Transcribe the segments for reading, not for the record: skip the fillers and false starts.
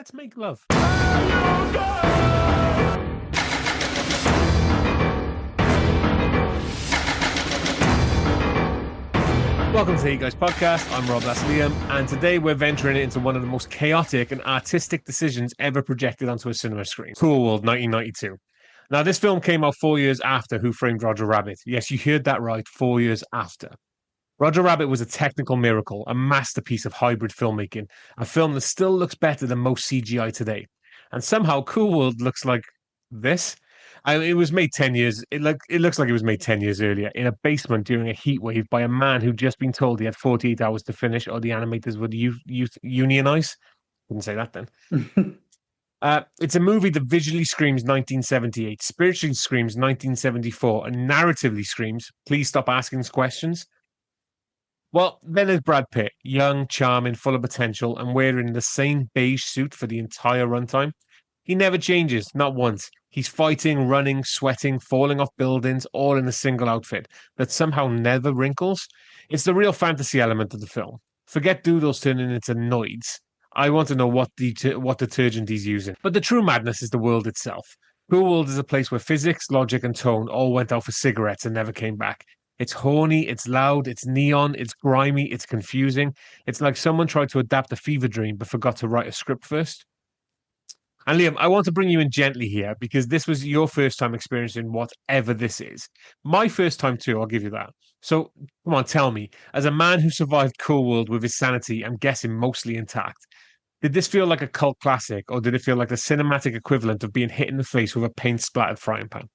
Let's make love. Welcome to the Hey Guys podcast. I'm Rob, that's Liam, and today we're venturing into one of the most chaotic and artistic decisions ever projected onto a cinema screen. Cool World 1992. Now, this film came out 4 years after Who Framed Roger Rabbit. Yes, you heard that right, 4 years after. Roger Rabbit was a technical miracle, a masterpiece of hybrid filmmaking, a film that still looks better than most CGI today. And somehow Cool World looks like this. It was made 10 years. It looks like it was made 10 years earlier in a basement during a heat wave by a man who'd just been told he had 48 hours to finish, or the animators would unionize. Wouldn't say that then. It's a movie that visually screams 1978, spiritually screams 1974, and narratively screams, please stop asking questions. Well, then there's Brad Pitt, young, charming, full of potential, and wearing the same beige suit for the entire runtime. He never changes, not once. He's fighting, running, sweating, falling off buildings, all in a single outfit that somehow never wrinkles. It's the real fantasy element of the film. Forget doodles turning into noids. I want to know what detergent he's using. But the true madness is the world itself. Cool World is a place where physics, logic, and tone all went out for cigarettes and never came back. It's horny, it's loud, it's neon, it's grimy, it's confusing. It's like someone tried to adapt a fever dream but forgot to write a script first. And Liam, I want to bring you in gently here because this was your first time experiencing whatever this is. My first time too, I'll give you that. So come on, tell me, as a man who survived Cool World with his sanity, I'm guessing mostly intact, did this feel like a cult classic or did it feel like the cinematic equivalent of being hit in the face with a paint-splattered frying pan?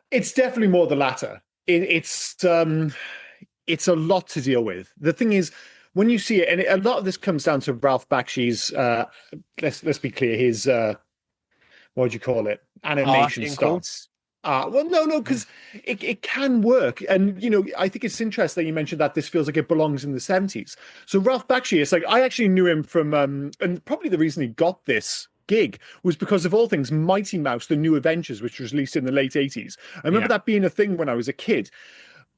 It's definitely more the latter. It's a lot to deal with. The thing is, when you see it, and a lot of this comes down to Ralph Bakshi's, let's be clear, his, what would you call it? Animation style. Well, no, because it can work. And, I think it's interesting that you mentioned that this feels like it belongs in the 70s. So Ralph Bakshi, it's like, I actually knew him from, and probably the reason he got this gig was because of all things Mighty Mouse, The New Adventures, which was released in the late 80s. I remember that being a thing when I was a kid.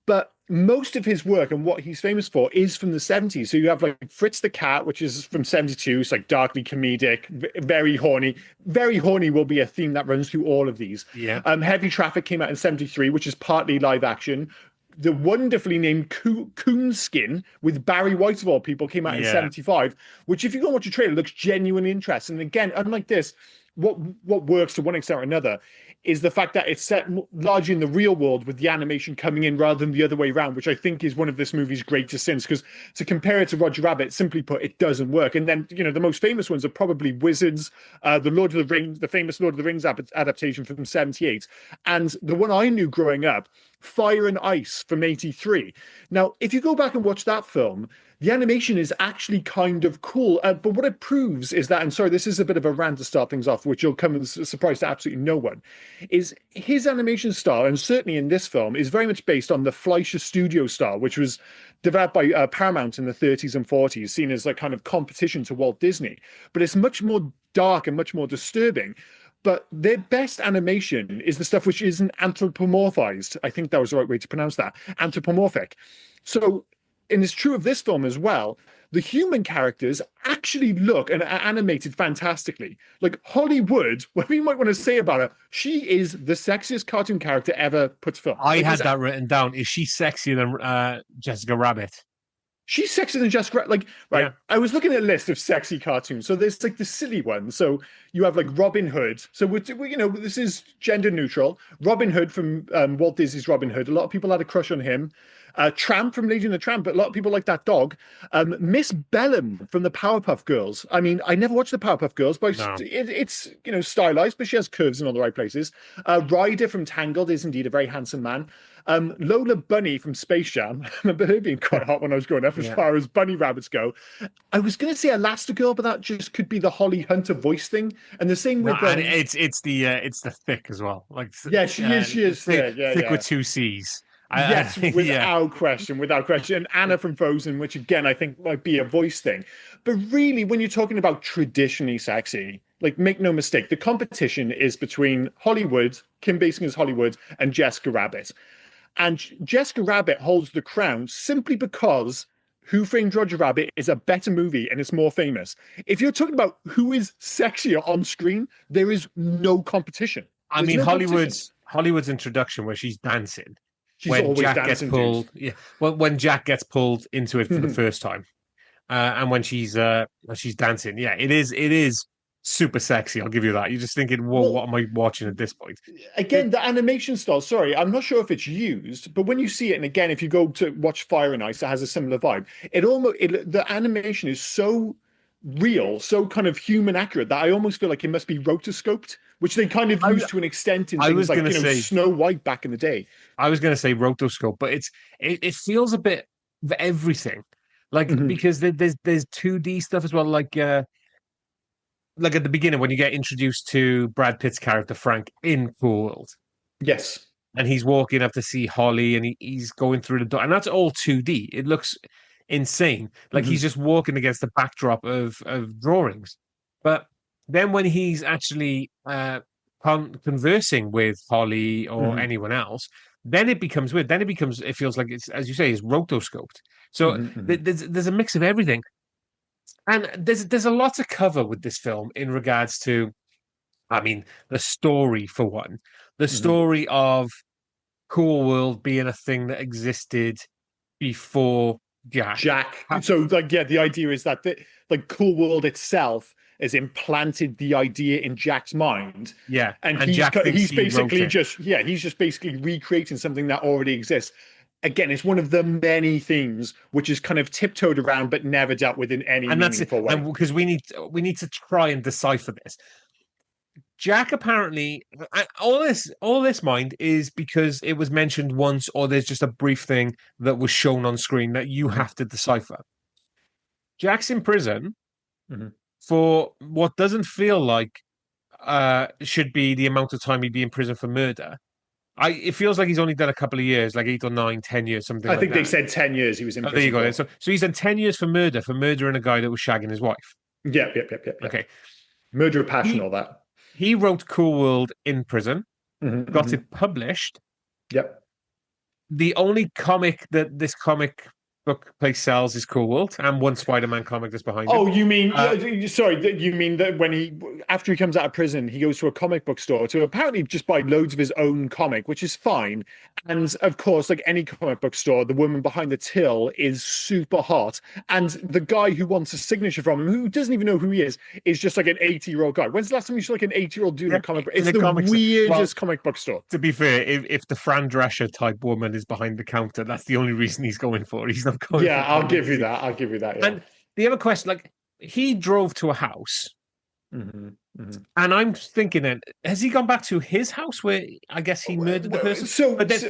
But most of his work and what he's famous for is from the 70s. So you have like Fritz the Cat, which is from 72. It's like darkly comedic, very horny. Very horny will be a theme that runs through all of these. Yeah. Heavy Traffic came out in 73, which is partly live action. The wonderfully named Coonskin with Barry White of all people came out in 75, which if you go and watch a trailer, looks genuinely interesting. And again, unlike this, what works to one extent or another is the fact that it's set largely in the real world with the animation coming in rather than the other way around, which I think is one of this movie's greatest sins, because to compare it to Roger Rabbit, simply put, it doesn't work. And then, the most famous ones are probably Wizards, the Lord of the Rings, the famous Lord of the Rings adaptation from 78, and the one I knew growing up, Fire and Ice from 83. Now, if you go back and watch that film, the animation is actually kind of cool. But what it proves is that, and sorry, this is a bit of a rant to start things off, which will come as a surprise to absolutely no one, is his animation style, and certainly in this film, is very much based on the Fleischer Studio style, which was developed by Paramount in the 30s and 40s, seen as like kind of competition to Walt Disney. But it's much more dark and much more disturbing. But their best animation is the stuff which isn't anthropomorphized. I think that was the right way to pronounce that. Anthropomorphic. So, and it's true of this film as well, the human characters actually look and are animated fantastically. Like Holli Would, whatever you might want to say about her, she is the sexiest cartoon character ever put to film. I had that written down. Is she sexier than Jessica Rabbit? She's sexier than Jessica. I was looking at a list of sexy cartoons. So there's like the silly ones. So you have like Robin Hood. So this is gender neutral. Robin Hood from Walt Disney's Robin Hood. A lot of people had a crush on him. Tramp from Lady and the Tramp, but a lot of people like that dog. Miss Bellum from the Powerpuff Girls. I mean, I never watched the Powerpuff Girls, but it's stylized, but she has curves in all the right places. Ryder from Tangled is indeed a very handsome man. Lola Bunny from Space Jam. I remember her being quite hot when I was growing up, as far as bunny rabbits go. I was going to say Elastigirl, but that just could be the Holly Hunter voice thing. And the same with and it's the thick as well. Like she is thick. Thick with two C's. Yes, without question. And Anna from Frozen, which again I think might be a voice thing. But really, when you're talking about traditionally sexy, like make no mistake, the competition is between Holli Would, Kim Basinger's Holli Would, and Jessica Rabbit. And Jessica Rabbit holds the crown simply because Who Framed Roger Rabbit is a better movie and it's more famous. If you're talking about who is sexier on screen, there is no competition. I There's mean, no competition. Hollywood's introduction where she's dancing She's when always Jack gets dancing, pulled. dude. Yeah, when Jack gets pulled into it for the first time, and when she's dancing, yeah, it is super sexy. I'll give you that. You're just thinking, whoa, Well, what am I watching at this point? again, the animation style, sorry, I'm not sure if it's used, but when you see it, and again, if you go to watch Fire and Ice, it has a similar vibe. The animation is so real, so kind of human accurate that I almost feel like it must be rotoscoped, which they kind of used to an extent in I things was like, gonna say Snow White back in the day. I was gonna say rotoscope, but it feels a bit of everything, like Mhm. because there's 2D stuff as well, like at the beginning when you get introduced to Brad Pitt's character Frank in Cool World, Yes. and he's walking up to see Holly, and he's going through the door, and that's all 2D. It looks insane, like he's Mhm. just walking against the backdrop of drawings. But then when he's actually conversing with Holly or Mhm. anyone else, then it becomes weird. Then it feels like it's, as you say, it's rotoscoped. So Mhm. Mhm. there's a mix of everything, and there's a lot to cover with this film in regards to, I mean, the story for one, the Mhm. story of Cool World being a thing that existed before Jack. Jack. So, like, yeah, the idea is that like Cool World itself has implanted the idea in Jack's mind, Yeah, and and Jack thinks he's he wrote basically it. just he's just basically recreating something that already exists. Again, it's one of the many themes which is kind of tiptoed around but never dealt with in any And that's it. meaningful way. And because we need to try and decipher this. Jack apparently all this mind is because it was mentioned once, or there's just a brief thing that was shown on screen that you Mhm. have to decipher. Jack's in prison Mhm. for what doesn't feel like should be the amount of time he'd be in prison for murder. It feels like he's only done a couple of years, like 8 or 9, 10 years, something I like think they that. said 10 years he was in Oh, there you prison go. Then. for. So he's done 10 years for murdering a guy that was shagging his wife. Yep, yep, yep, yep, yep. Okay. Murder of passion, He all that. he wrote Cool World in prison, Mhm. got Mhm. it published. Yep. The only comic that this comic book place sells is Cool World, and one Spider-Man comic that's behind him. Oh, you mean Uh, sorry? You mean that when after he comes out of prison, he goes to a comic book store to apparently just buy loads of his own comic, which is fine. And of course, like any comic book store, the woman behind the till is super hot, and the guy who wants a signature from him, who doesn't even know who he is just like an 80-year-old guy. When's the last time you saw like an 80-year-old dude in yeah, a comic book? in It's a the comic. Well, weirdest comic book store. to be fair, if the Fran Drescher type woman is behind the counter, that's the only reason he's going for it. He's not going Yeah, for I'll give you comics. that. I'll give you that. Yeah. And the other question, like he drove to a house, Hmm. Hmm. and I'm thinking, then has he gone back to his house where I guess he murdered the person? So, But then,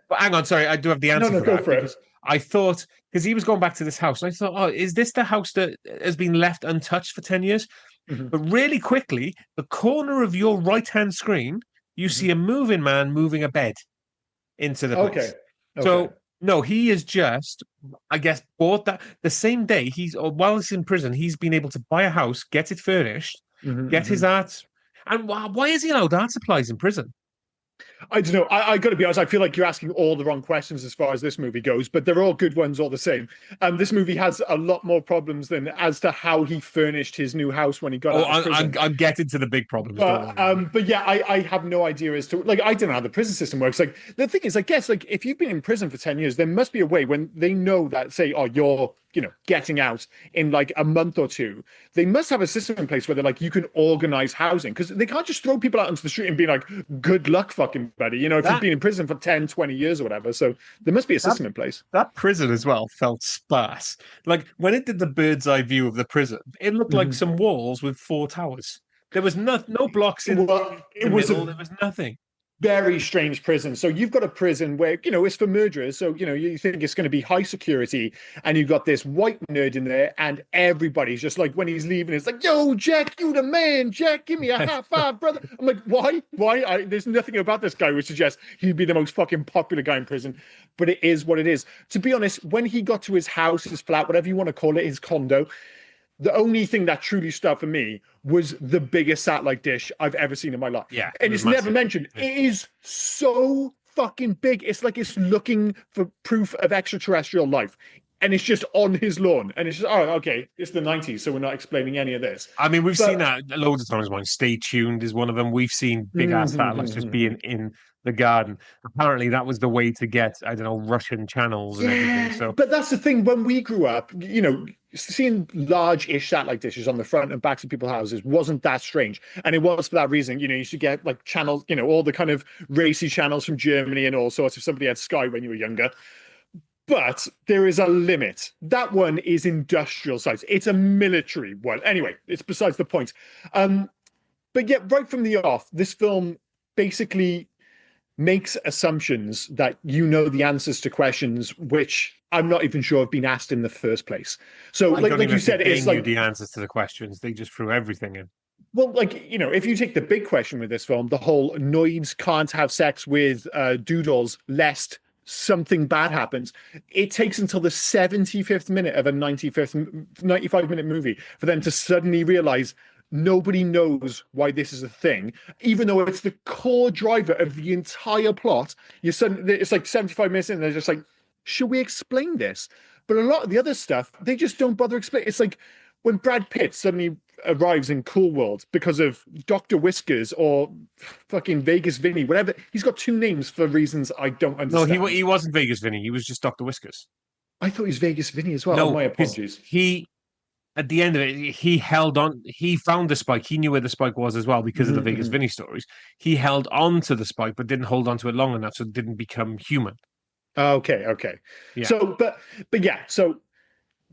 but hang on, sorry, I do have the no, answer no, for go that for it. because I thought because he was going back to this house, and I thought, oh, is this the house that has been left untouched for 10 years? Hmm. But really quickly, the corner of your right-hand screen, you Hmm. see a moving man moving a bed into the Okay. place. Okay. So no, he is just, I guess, bought that the same day or while he's in prison, he's been able to buy a house, get it furnished, Hmm. get his art. And why is he allowed art supplies in prison? I don't know. I got to be honest. I feel like you're asking all the wrong questions as far as this movie goes, but they're all good ones all the same. This movie has a lot more problems than as to how he furnished his new house when he got Oh, out of prison. I'm getting to the big problems. Don't worry. But yeah, I have no idea as to like I don't know how the prison system works. Like the thing is, I guess like if you've been in prison for 10 years, there must be a way when they know that say, oh, you're getting out in like a month or two, they must have a system in place where they're like you can organize housing because they can't just throw people out into the street and be like, good luck, fucking buddy. If you've That been in prison for 10, 20 years or whatever. So there must be a that system in place. that prison as well felt sparse. Like when it did the bird's eye view of the prison, it looked like Mhm. some walls with 4 towers. There was no blocks in Well, the it was middle. There a was nothing. very strange prison. So you've got a prison where, it's for murderers. So, you think it's going to be high security. And you've got this white nerd in there. And everybody's just like, when he's leaving, it's like, yo, Jack, you the man. Jack, give me a high five, brother. I'm like, why? Why? There's nothing about this guy which suggests he'd be the most fucking popular guy in prison. But it is what it is. To be honest, when he got to his house, his flat, whatever you want to call it, his condo, the only thing that truly stood for me was the biggest satellite dish I've ever seen in my life. Yeah, it And was it's never massive. mentioned. Yeah. It is so fucking big. It's like it's looking for proof of extraterrestrial life. and it's just on his lawn, and it's just, oh, okay, it's the 90s, so we're not explaining any of this. I mean, we've seen But that loads of times. Mine, Stay Tuned is one of them. We've seen big ass satellites just being in the garden. Apparently, that was the way to get, I don't know, Russian channels and everything. yeah, So, but that's the thing. When we grew up, seeing large-ish satellite dishes on the front and backs of people's houses wasn't that strange, and it was for that reason. You used to get like channels, all the kind of racy channels from Germany and all sorts. If somebody had Sky when you were younger. But there is a limit. That one is industrial size. It's a military one. Anyway, it's besides the point. But yet, right from the off, this film basically makes assumptions that you know the answers to questions which I'm not even sure have been asked in the first place. So, like you said, it's like the answers to the questions. They just threw everything in. Well, if you take the big question with this film, the whole Noids can't have sex with doodles lest something bad happens. It takes until the 75th minute of a 95-minute movie for them to suddenly realize nobody knows why this is a thing, even though it's the core driver of the entire plot. It's like 75 minutes in, and they're just like, should we explain this? But a lot of the other stuff, they just don't bother explaining. It's like when Brad Pitt suddenly arrives in Cool World because of Dr. Whiskers or fucking Vegas Vinny, whatever. He's got two names for reasons I don't understand. No, he wasn't Vegas Vinny. He was just Dr. Whiskers. I thought he was Vegas Vinny as well. No, my apologies. At the end of it, he held on. He found the spike. He knew where the spike was as well because of the Vegas Vinny stories. He held on to the spike, but didn't hold on to it long enough, so it didn't become human. Okay. Yeah. So, but yeah. So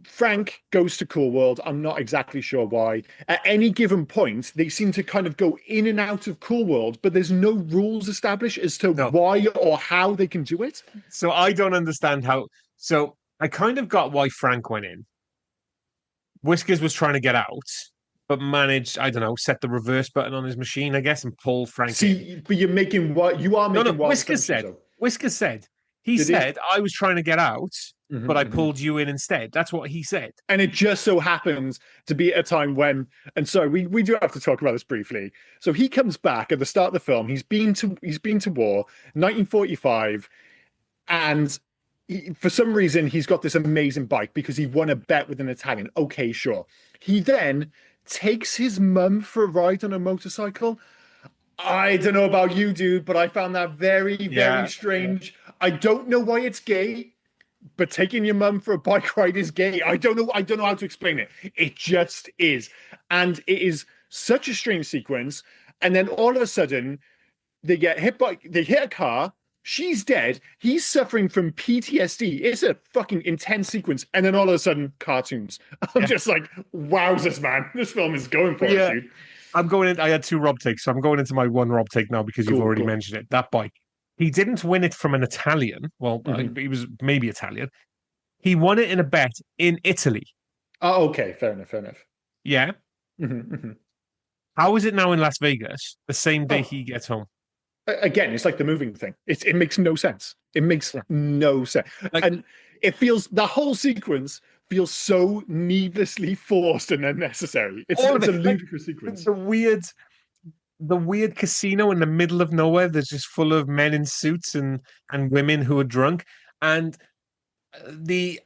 Frank goes to Cool World. I'm not exactly sure why. At any given point, they seem to kind of go in and out of Cool World, but there's no rules established as to why or how they can do it. So I don't understand how. So I kind of got why Frank went in. Whiskers was trying to get out, but managed, I don't know, set the reverse button on his machine, I guess, and pull Frank in. But you're making what you are making. No, Whiskers said. He said, I was trying to get out, but I pulled you in instead. That's what he said. And it just so happens to be at a time when, and so we do have to talk about this briefly. So he comes back at the start of the film. He's been to war, 1945, and for some reason he's got this amazing bike because he won a bet with an Italian. Okay, sure. He then takes his mum for a ride on a motorcycle. I don't know about you, dude, but I found that very, very strange. Yeah. I don't know why it's gay, but taking your mum for a bike ride is gay. I don't know how to explain it. It just is. And it is such a strange sequence. And then all of a sudden, they hit a car. She's dead. He's suffering from PTSD. It's a fucking intense sequence. And then all of a sudden, cartoons. I'm just like, wowzers, man. This film is going for it, dude. I'm going in. I had two Rob takes, so I'm going into my one Rob take now because you've already mentioned it. That bike. He didn't win it from an Italian. Well, he was maybe Italian. He won it in a bet in Italy. Oh, okay. Fair enough. Yeah. How is it now in Las Vegas the same day he gets home? Again, it's like the moving thing. It makes no sense. It makes no sense. And it feels, the whole sequence feels so needlessly forced and unnecessary. It's a ludicrous sequence. The weird casino in the middle of nowhere that's just full of men in suits and women who are drunk. And the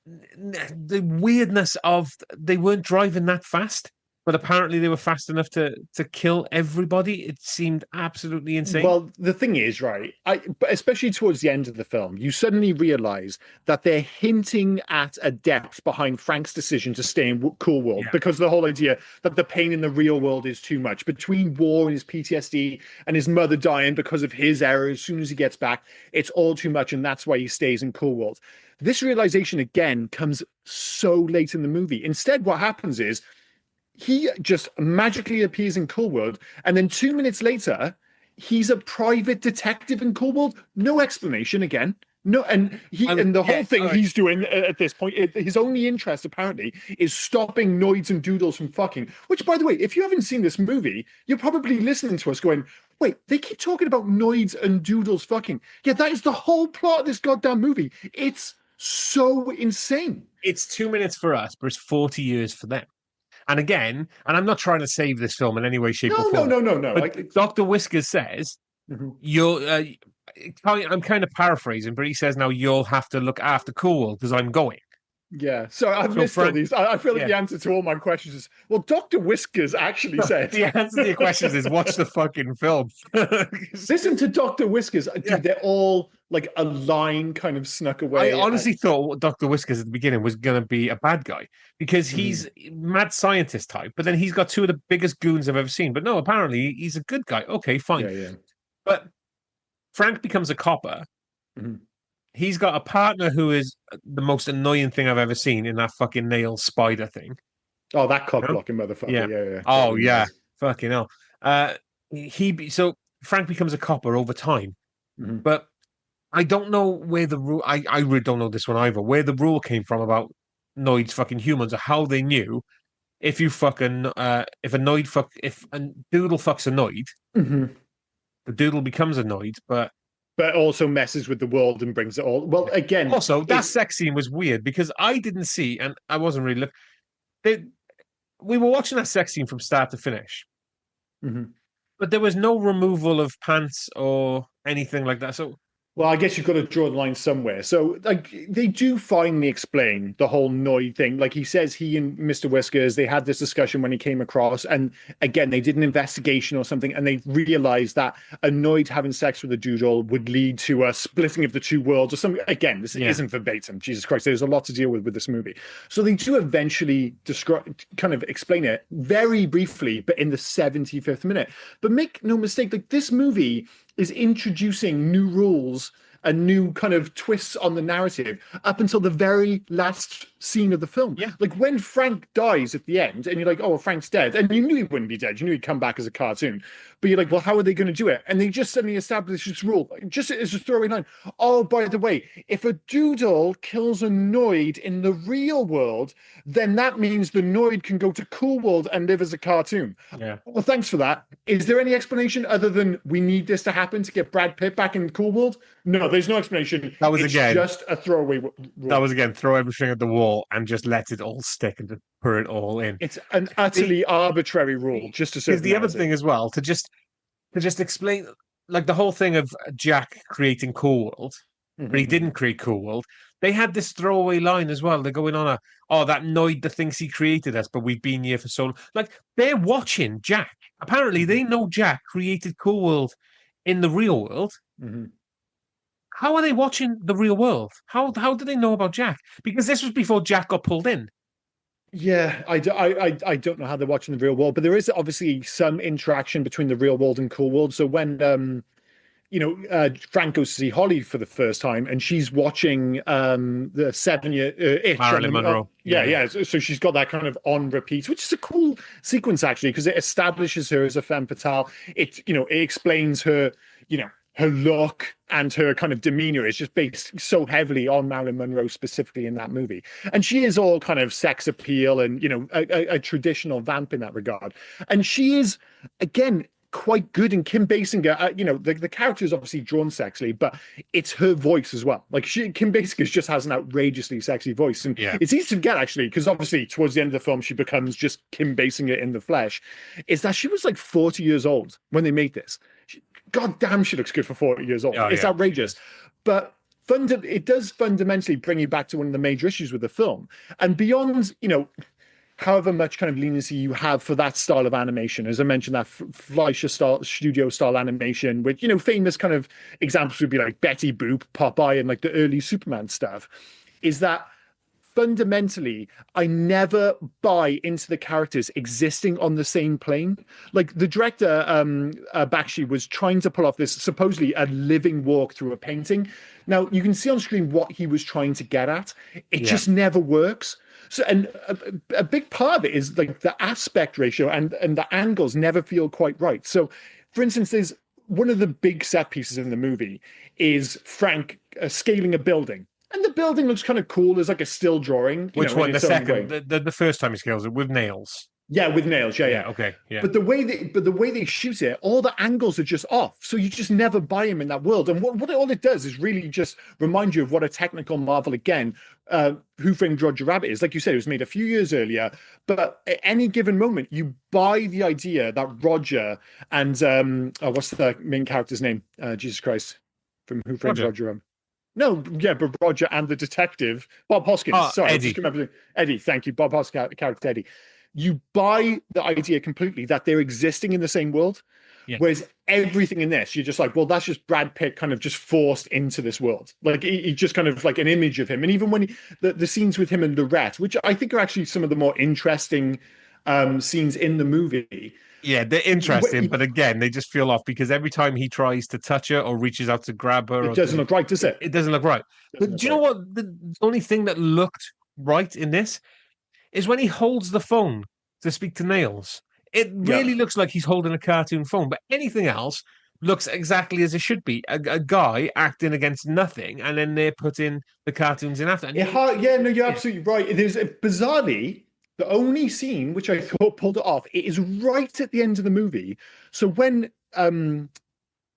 weirdness of they weren't driving that fast, but apparently they were fast enough to kill everybody. It seemed absolutely insane. Well, the thing is, right, but especially towards the end of the film, you suddenly realize that they're hinting at a depth behind Frank's decision to stay in Cool World because the whole idea that the pain in the real world is too much. Between war and his PTSD and his mother dying because of his error as soon as he gets back, it's all too much, and that's why he stays in Cool World. This realization, again, comes so late in the movie. Instead, what happens is, he just magically appears in Cool World, and then 2 minutes later, he's a private detective in Cool World. No explanation again. No, and the whole thing he's doing at this point, his only interest apparently is stopping Noids and Doodles from fucking. Which, by the way, if you haven't seen this movie, you're probably listening to us going, "Wait, they keep talking about Noids and Doodles fucking." Yeah, that is the whole plot of this goddamn movie. It's so insane. It's 2 minutes for us, but it's 40 years for them. And again, and I'm not trying to save this film in any way, shape, or form. No. But Dr. Whiskers says, I'm kind of paraphrasing, but he says, now you'll have to look after Cool World because I'm going. Yeah, so I've So missed all Frank, these. I feel like yeah, the answer to all my questions is, well, Dr. Whiskers actually said. the answer to your questions is watch the fucking film. Listen to Dr. Whiskers. Yeah. Dude, they're all like a line kind of snuck I away. honestly thought Dr. Whiskers at the beginning was going to be a bad guy because Mhm. he's mad scientist type, but then he's got two of the biggest goons I've ever seen. But no, apparently he's a good guy. Okay, fine. Yeah, yeah. But Frank becomes a copper. Mhm. He's got a partner who is the most annoying thing I've ever seen in that fucking nail spider thing. Oh, that cock You know? blocking motherfucker. Yeah. Yeah, yeah. Oh, Totally yeah. nice. Fucking hell. So Frank becomes a copper over time, Mhm. but I don't know where the rule. I really don't know this one either. Where the rule came from about Noid's fucking humans, or how they knew if you fucking if a doodle fucks a Noid, Mhm. the doodle becomes a Noid. But But also messes with the world and brings it all. Well, again, also that it's sex scene was weird because I didn't see, and I wasn't really looking. We were watching that sex scene from start to finish, Mhm. but there was no removal of pants or anything like that. So Well, I guess you've got to draw the line somewhere. So, like, they do finally explain the whole Noid thing. Like he says, he and Mr. Whiskers, they had this discussion when he came across, and again, they did an investigation or something, and they realized that a Noid having sex with a doodle would lead to a splitting of the two worlds or something. Again, this yeah, isn't verbatim. Jesus Christ, there's a lot to deal with this movie. So they do eventually describe, kind of explain it very briefly, but in the 75th minute. But make no mistake, like this movie is introducing new rules and new kind of twists on the narrative up until the very last scene of the film. yeah. Like when Frank dies at the end, and you're like, oh, well, Frank's dead. And you knew he wouldn't be dead. You knew he'd come back as a cartoon. But you're like, well, how are they going to do it? And they just suddenly establish this rule, just as a throwaway line. Oh, by the way, if a doodle kills a Noid in the real world, then that means the Noid can go to Cool World and live as a cartoon. Yeah. Well, thanks for that. Is there any explanation other than we need this to happen to get Brad Pitt back in Cool World? No, there's no explanation. That was It's again. just a throwaway rule. That was again. Throw everything at the wall and just let it all stick and just put it all in. It's an utterly arbitrary rule just to serve Because the other narrative. thing as well to just explain like the whole thing of Jack creating Cool World, but he didn't create Cool World. They had this throwaway line as well. They're going on that Noid that thinks he created us, but we've been here for so long. Like they're watching Jack. Apparently, they know Jack created Cool World in the real world. Mm-hmm. How are they watching the real world? How do they know about Jack? Because this was before Jack got pulled in. Yeah, I don't know how they're watching the real world, but there is obviously some interaction between the real world and Cool World. So when Frank goes to see Holly for the first time, and she's watching the 7-year itch. Marilyn Monroe. Yeah. So she's got that kind of on repeat, which is a cool sequence actually, because it establishes her as a femme fatale. It explains her, her look and her kind of demeanor is just based so heavily on Marilyn Monroe specifically in that movie. And she is all kind of sex appeal and, a traditional vamp in that regard. And she is, again, quite good. And Kim Basinger, the character is obviously drawn sexily, but it's her voice as well. Like Kim Basinger just has an outrageously sexy voice. And it's easy to get actually, because obviously towards the end of the film, she becomes just Kim Basinger in the flesh, is that she was like 40 years old when they made this. God damn, she looks good for 40 years old. It's outrageous. But it does fundamentally bring you back to one of the major issues with the film. And beyond, however much kind of leniency you have for that style of animation, as I mentioned, that Fleischer style, studio style animation, which, famous kind of examples would be like Betty Boop, Popeye, and like the early Superman stuff, is that fundamentally, I never buy into the characters existing on the same plane. Like the director, Bakshi, was trying to pull off this supposedly a living walk through a painting. Now, you can see on screen what he was trying to get at. It just never works. So, and a big part of it is like the aspect ratio and the angles never feel quite right. So, for instance, there's one of the big set pieces in the movie is Frank scaling a building. And the building looks kind of cool. There's like a still drawing. Which one? The second, the first time he scales it with nails. Yeah, with nails. Yeah. Okay. Yeah. But the way they shoot it, all the angles are just off. So you just never buy him in that world. And all it does is really just remind you of what a technical marvel again, Who Framed Roger Rabbit is. Like you said, it was made a few years earlier. But at any given moment, you buy the idea that Roger and what's the main character's name? Jesus Christ, from Who Framed Roger Rabbit. No, yeah, but Roger and the detective, Bob Hoskins. Oh, Sorry, I was just Eddie. remembering Eddie. Thank you, Bob Hoskins character Eddie. You buy the idea completely that they're existing in the same world, Yeah. whereas everything in this, you're just like, well, that's just Brad Pitt kind of just forced into this world. Like he just kind of like an image of him, and even when the scenes with him and Lorette, which I think are actually some of the more interesting scenes in the movie. Yeah, they're interesting, but again, they just feel off because every time he tries to touch her or reaches out to grab her, It or doesn't look right, does it? it doesn't look right. It doesn't But look do you know right. what? The only thing that looked right in this is when he holds the phone to speak to Nails. It Yeah. really looks like he's holding a cartoon phone, but anything else looks exactly as it should be. A guy acting against nothing, and then they're putting the cartoons in after. Yeah, no, you're Yeah, absolutely right. There's bizarrely the only scene which I thought pulled it off. It is right at the end of the movie. So when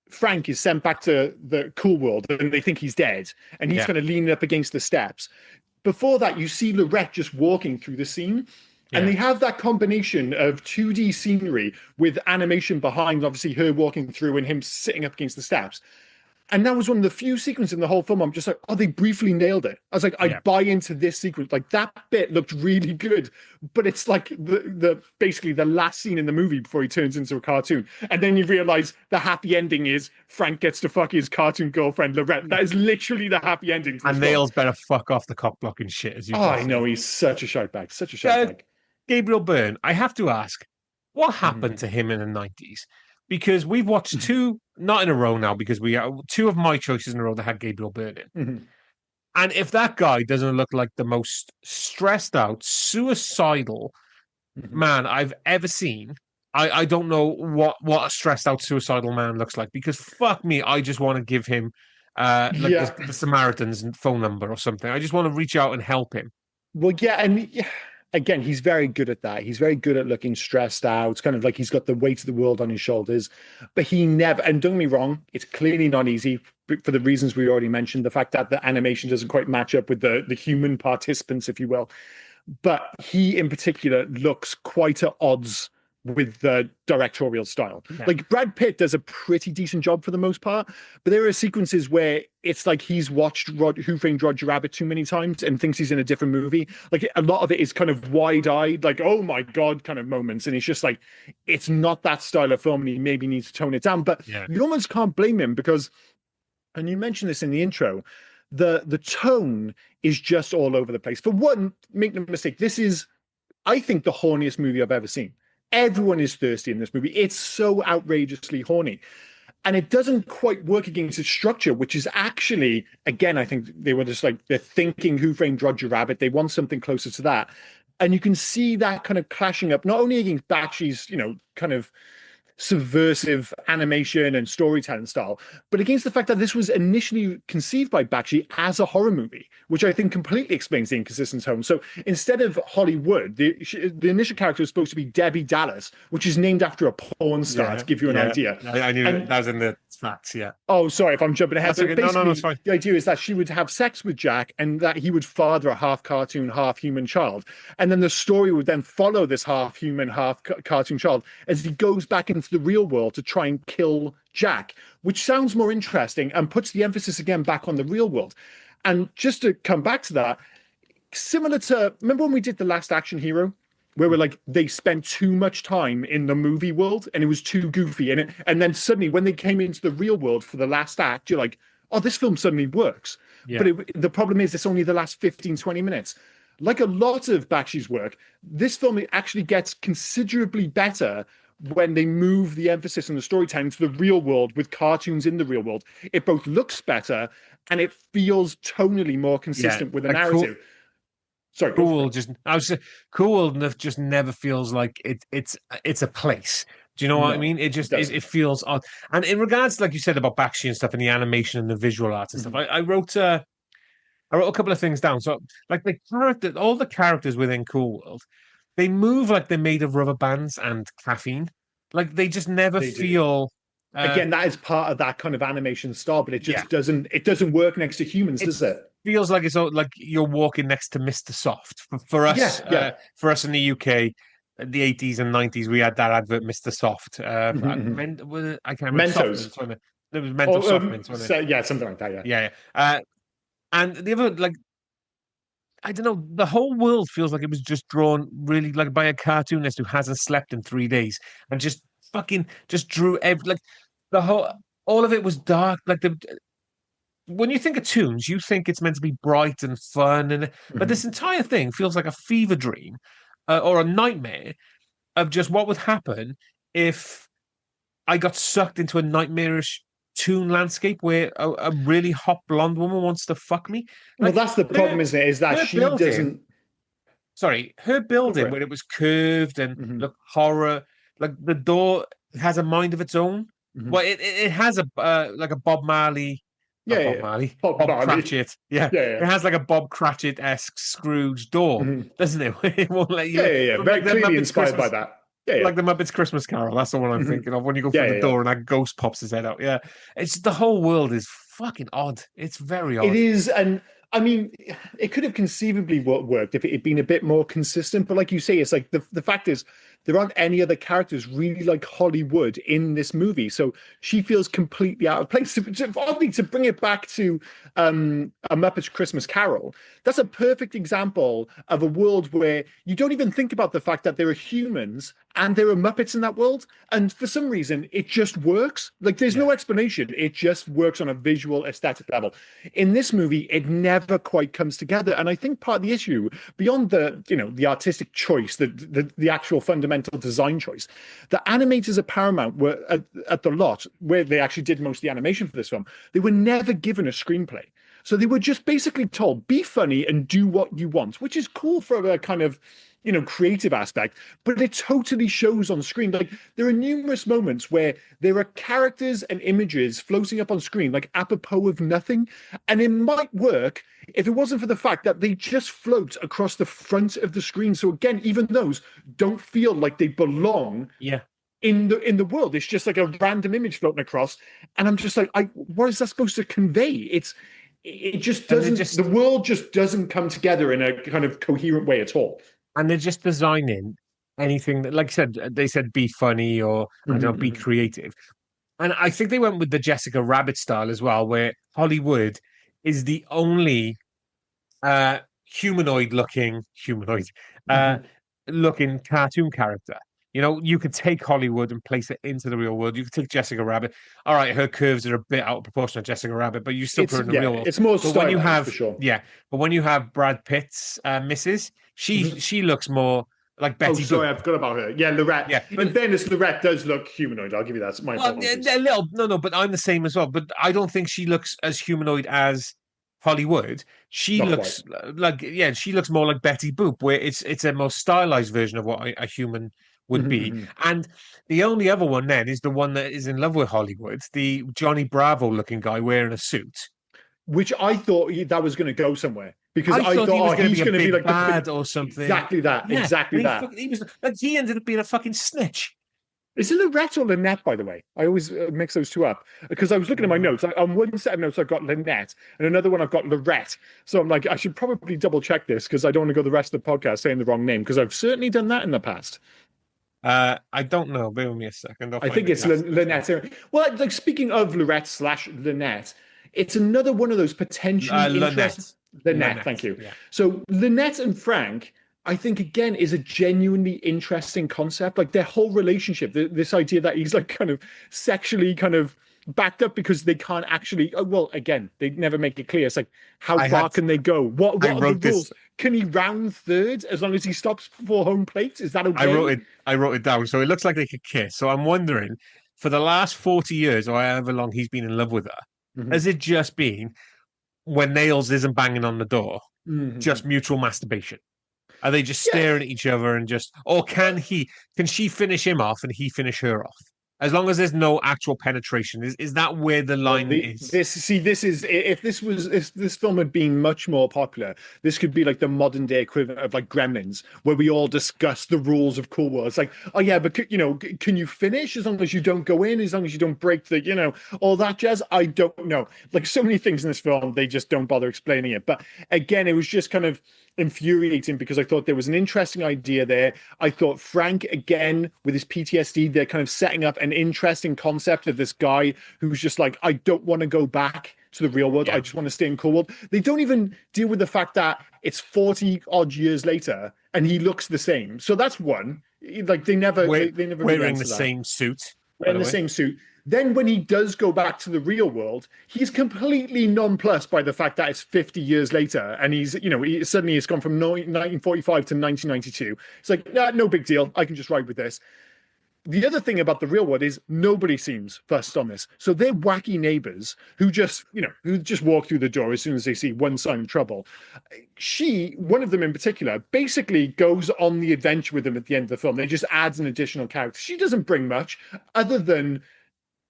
Frank is sent back to the cool world and they think he's dead, and he's yeah, kind of leaning up against the steps. Before that, you see Lorette just walking through the scene. And yeah. they have that combination of 2D scenery with animation behind, obviously, her walking through and him sitting up against the steps. And that was one of the few sequences in the whole film. I'm just like, oh, they briefly nailed it. I was like, I Yeah. buy into this sequence. Like that bit looked really good, but it's like the basically the last scene in the movie before he turns into a cartoon. And then you realize the happy ending is Frank gets to fuck his cartoon girlfriend Lorette. That is literally the happy ending. And Nails better fuck off the cock blocking shit, as you Oh, just I know said. he's such a shitebag, such a shitebag. Gabriel Byrne, I have to ask, what Mhm. happened to him in the 90s? Because we've watched two, not in a row now, because we are two of my choices in a row that had Gabriel Byrne in. Mhm. And if that guy doesn't look like the most stressed out, suicidal Mhm. man I've ever seen, I don't know what a stressed out suicidal man looks like. Because fuck me, I just want to give him like Yeah. the Samaritan's phone number or something. I just want to reach out and help him. Well, yeah, and yeah, again, he's very good at that. He's very good at looking stressed out. It's kind of like he's got the weight of the world on his shoulders, but he never, and don't get me wrong, it's clearly not easy for the reasons we already mentioned, the fact that the animation doesn't quite match up with the human participants, if you will. But he in particular looks quite at odds with the directorial style. Yeah. Like Brad Pitt does a pretty decent job for the most part, but there are sequences where it's like he's watched Who Framed Roger Rabbit too many times and thinks he's in a different movie. Like a lot of it is kind of wide-eyed, like, oh my God, kind of moments. And it's just like, it's not that style of film and he maybe needs to tone it down. But Yeah. you almost can't blame him because, and you mentioned this in the intro, the tone is just all over the place. For one, make no mistake, this is, I think, the horniest movie I've ever seen. Everyone is thirsty in this movie. It's so outrageously horny. And it doesn't quite work against its structure, which is actually, again, I think they were just like, they're thinking Who Framed Roger Rabbit. They want something closer to that. And you can see that kind of clashing up, not only against Bakshi's, kind of subversive animation and storytelling style, but against the fact that this was initially conceived by Bakshi as a horror movie, which I think completely explains the inconsistent tone. So instead of Holli Would, the initial character was supposed to be Debbie Dallas, which is named after a porn star, to give you an idea. I knew And that was in the facts, yeah. oh, sorry if I'm jumping ahead. That's But okay. No, basically, it's fine. the idea is that she would have sex with Jack and that he would father a half cartoon, half human child. And then the story would then follow this half human, half cartoon child as he goes back into the real world to try and kill Jack, which sounds more interesting and puts the emphasis again back on the real world. And just to come back to that, similar to, remember when we did The Last Action Hero? Where we're like, they spent too much time in the movie world and it was too goofy. And then suddenly when they came into the real world for the last act, you're like, oh, this film suddenly works. Yeah. But the problem is it's only the last 15, 20 minutes. Like a lot of Bakshi's work, this film actually gets considerably better when they move the emphasis on the storytelling to the real world with cartoons in the real world. It both looks better and it feels tonally more consistent with the narrative. Sorry, Cool. Cool. Just never feels like it's a place. Do you know what I mean? It just it feels odd. And in regards, like you said about Bakshi and stuff, and the animation and the visual art and stuff, I wrote a couple of things down. So, like all the characters within Cool World, they move like they're made of rubber bands and caffeine. Like they just never feel. Again, that is part of that kind of animation style, but it just doesn't. It doesn't work next to humans, does it? Feels like it's like you're walking next to Mr. Soft. For us, for us in the UK, the 80s and 90s, we had that advert, Mr. Soft. I can't remember. Mentos. There was mental soft mints, wasn't it? Yeah, something like that. Yeah. And the other, like, I don't know, the whole world feels like it was just drawn really like by a cartoonist who hasn't slept in 3 days and just fucking just drew like the whole all of it was dark. Like the when you think of Toons, you think it's meant to be bright and fun, and but Mhm. this entire thing feels like a fever dream or a nightmare of just what would happen if I got sucked into a nightmarish Toon landscape where a really hot blonde woman wants to fuck me. Well, Like that's the her, problem, isn't it? Is that her she building, doesn't her go for building it. where it was curved and Hmm. look horror, like the door has a mind of its own. Hmm. Well, it has a like a Bob Marley, Yeah, not yeah, Bob yeah. Marley, Bob Bob Marley. Cratchit. Yeah, Yeah, yeah. it has like a Bob Cratchit-esque Scrooge door, Hmm. doesn't it? It won't let Yeah, you, yeah, yeah. Very like the clearly Muppets inspired by Christmas, that. Yeah, yeah. like the Muppets Christmas Carol. That's the one I'm Hmm. thinking of. When you go Yeah, through the yeah, yeah. door and that ghost pops his head out. Yeah, it's the whole world is fucking odd. It's very It odd. is, and I mean, it could have conceivably worked if it had been a bit more consistent. But like you say, it's like the fact is there aren't any other characters really like Holli Would in this movie, so she feels completely out of place. Oddly, to bring it back to a Muppet's Christmas Carol, that's a perfect example of a world where you don't even think about the fact that there are humans and there are Muppets in that world, and for some reason it just works. Like there's Yeah. no explanation; it just works on a visual aesthetic level. In this movie, it never quite comes together. And I think part of the issue, beyond the artistic choice, the actual fundamental design choice, the animators at Paramount were at the lot where they actually did most of the animation for this film. They were never given a screenplay. So they were just basically told, be funny and do what you want, which is cool for a kind of creative aspect, but it totally shows on screen. Like there are numerous moments where there are characters and images floating up on screen, like apropos of nothing. And it might work if it wasn't for the fact that they just float across the front of the screen. So again, even those don't feel like they belong Yeah. in the world. It's just like a random image floating across. And I'm just like, what is that supposed to convey? It just And they doesn't, the just world just doesn't come together in a kind of coherent way at all. and they're just designing anything that, like I said, they said be funny or I don't know, be Mhm. creative. And I think they went with the Jessica Rabbit style as well, where Hollywood is the only humanoid uh Mhm. looking cartoon character. You know, you could take Hollywood and place it into the real world. You could take Jessica Rabbit. All right, her curves are a bit out of proportion to Jessica Rabbit, but you still put her in the real world. It's more But when you stylized for have, sure. yeah, but when you have Brad Pitt's Mrs., Mhm. she looks more like Oh, Betty Boop. sorry, I forgot about her. Yeah, Lorette. Yeah, In but fairness, Lorette does look humanoid. I'll give you that. My well, apologies. a little no, but I'm the same as well. But I don't think she looks as humanoid as Hollywood. She Not quite. looks like yeah, she looks more like Betty Boop, where it's a more stylized version of what a human would Mhm, be. mhm. And the only other one then is the one that is in love with Hollywood, the Johnny Bravo looking guy wearing a suit. Which I thought that was going to go somewhere because I I thought he thought, was oh, going to he's be a going to be big like the big. bad or something. Exactly that. Yeah, Exactly and that. he was like he ended up being a fucking snitch. Is it Lorette or Lynette, by the way? I always mix those two up because I was looking at my notes. On one set of notes, I've got Lynette, and another one I've got Lorette. So I'm like, I should probably double check this because I don't want to go the rest of the podcast saying the wrong name because I've certainly done that in the past. I don't know. Bear with me a second. I'll I find think the it's cast list now. Lynette. Well, like speaking of Lorette slash Lynette, it's another one of those potentially interesting. Lynette. Lynette, thank Lynette. you. Yeah. So Lynette and Frank, I think again is a genuinely interesting concept. Like their whole relationship, this idea that he's like kind of sexually kind of backed up because they can't actually. Oh, well, again, they never make it clear. It's like how I far had can they go? I What are the wrote this rules? Can he round third as long as he stops before home plate? Is that okay? I wrote it down. So it looks like they could kiss. So I'm wondering, for the last 40 years or however long he's been in love with her, Mhm. has it just been when Nails isn't banging on the door, Mhm. just mutual masturbation? Are they just Yeah. staring at each other and just, or can she finish him off and he finish her off? As long as there's no actual penetration, is that where the Well, line is? this is if this film had been much more popular, this could be like the modern day equivalent of like Gremlins, where we all discuss the rules of Cool World. It's like, oh yeah, but can you finish as long as you don't go in, as long as you don't break the, all that jazz? I don't know. Like so many things in this film, they just don't bother explaining it. But again, it was just kind of infuriating because I thought there was an interesting idea there. I thought Frank, again, with his PTSD, they're kind of setting up an interesting concept of this guy who's just like, I don't want to go back to the real world. Yeah. I just want to stay in cool world. They don't even deal with the fact that it's 40 odd years later and he looks the same. So that's one. Like they never really Wearing the answer that. same suit, by In the the way. same suit. Then when he does go back to the real world, he's completely nonplussed by the fact that it's 50 years later. And suddenly it's gone from 1945 to 1992. It's like, nah, no big deal. I can just ride with this. The other thing about the real world is nobody seems fussed on this. So they're wacky neighbors who just walk through the door as soon as they see one sign of trouble. One of them in particular, basically goes on the adventure with them at the end of the film. They just adds an additional character. She doesn't bring much other than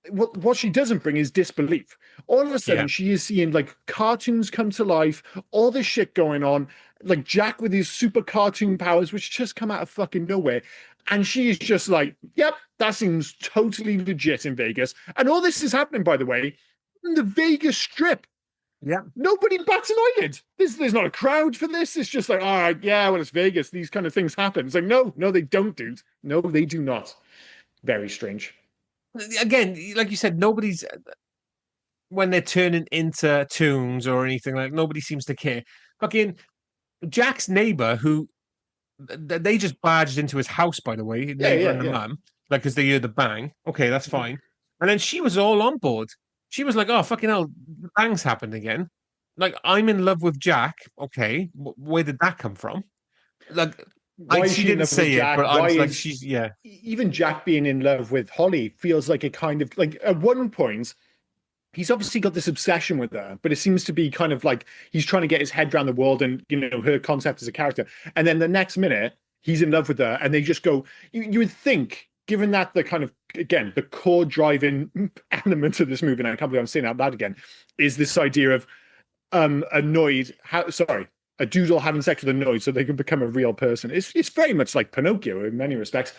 what she doesn't bring is disbelief. All of a sudden, she is seeing like cartoons come to life, all this shit going on, like Jack with his super cartoon powers, which just come out of fucking nowhere. And she is just like, yep, that seems totally legit in Vegas. And all this is happening, by the way, in the Vegas Strip. Yeah. Nobody bats an eyelid. There's not a crowd for this. It's just like, all right, yeah, well, it's Vegas. These kind of things happen. It's like, no, they don't, dude. No, they do not. Very strange. Again, like you said, nobody's when they're turning into toons or anything like. Nobody seems to care. Fucking Jack's neighbor, who they just barged into his house, by the way, neighbor and the mum, like because they heard the bang. Okay, that's fine. And then she was all on board. She was like, "Oh fucking hell, the bang's happened again." Like, I'm in love with Jack. Okay, where did that come from? Like, she didn't say it, but I was like, she's Even Jack being in love with Holly feels like a kind of like at one point. He's obviously got this obsession with her, but it seems to be kind of like he's trying to get his head around the world and her concept as a character. And then the next minute, he's in love with her, and they just go. You would think, given that the kind of again the core driving element of this movie, and I can't believe I'm saying out loud again, is this idea of a doodle having sex with a Noid so they can become a real person. It's very much like Pinocchio in many respects.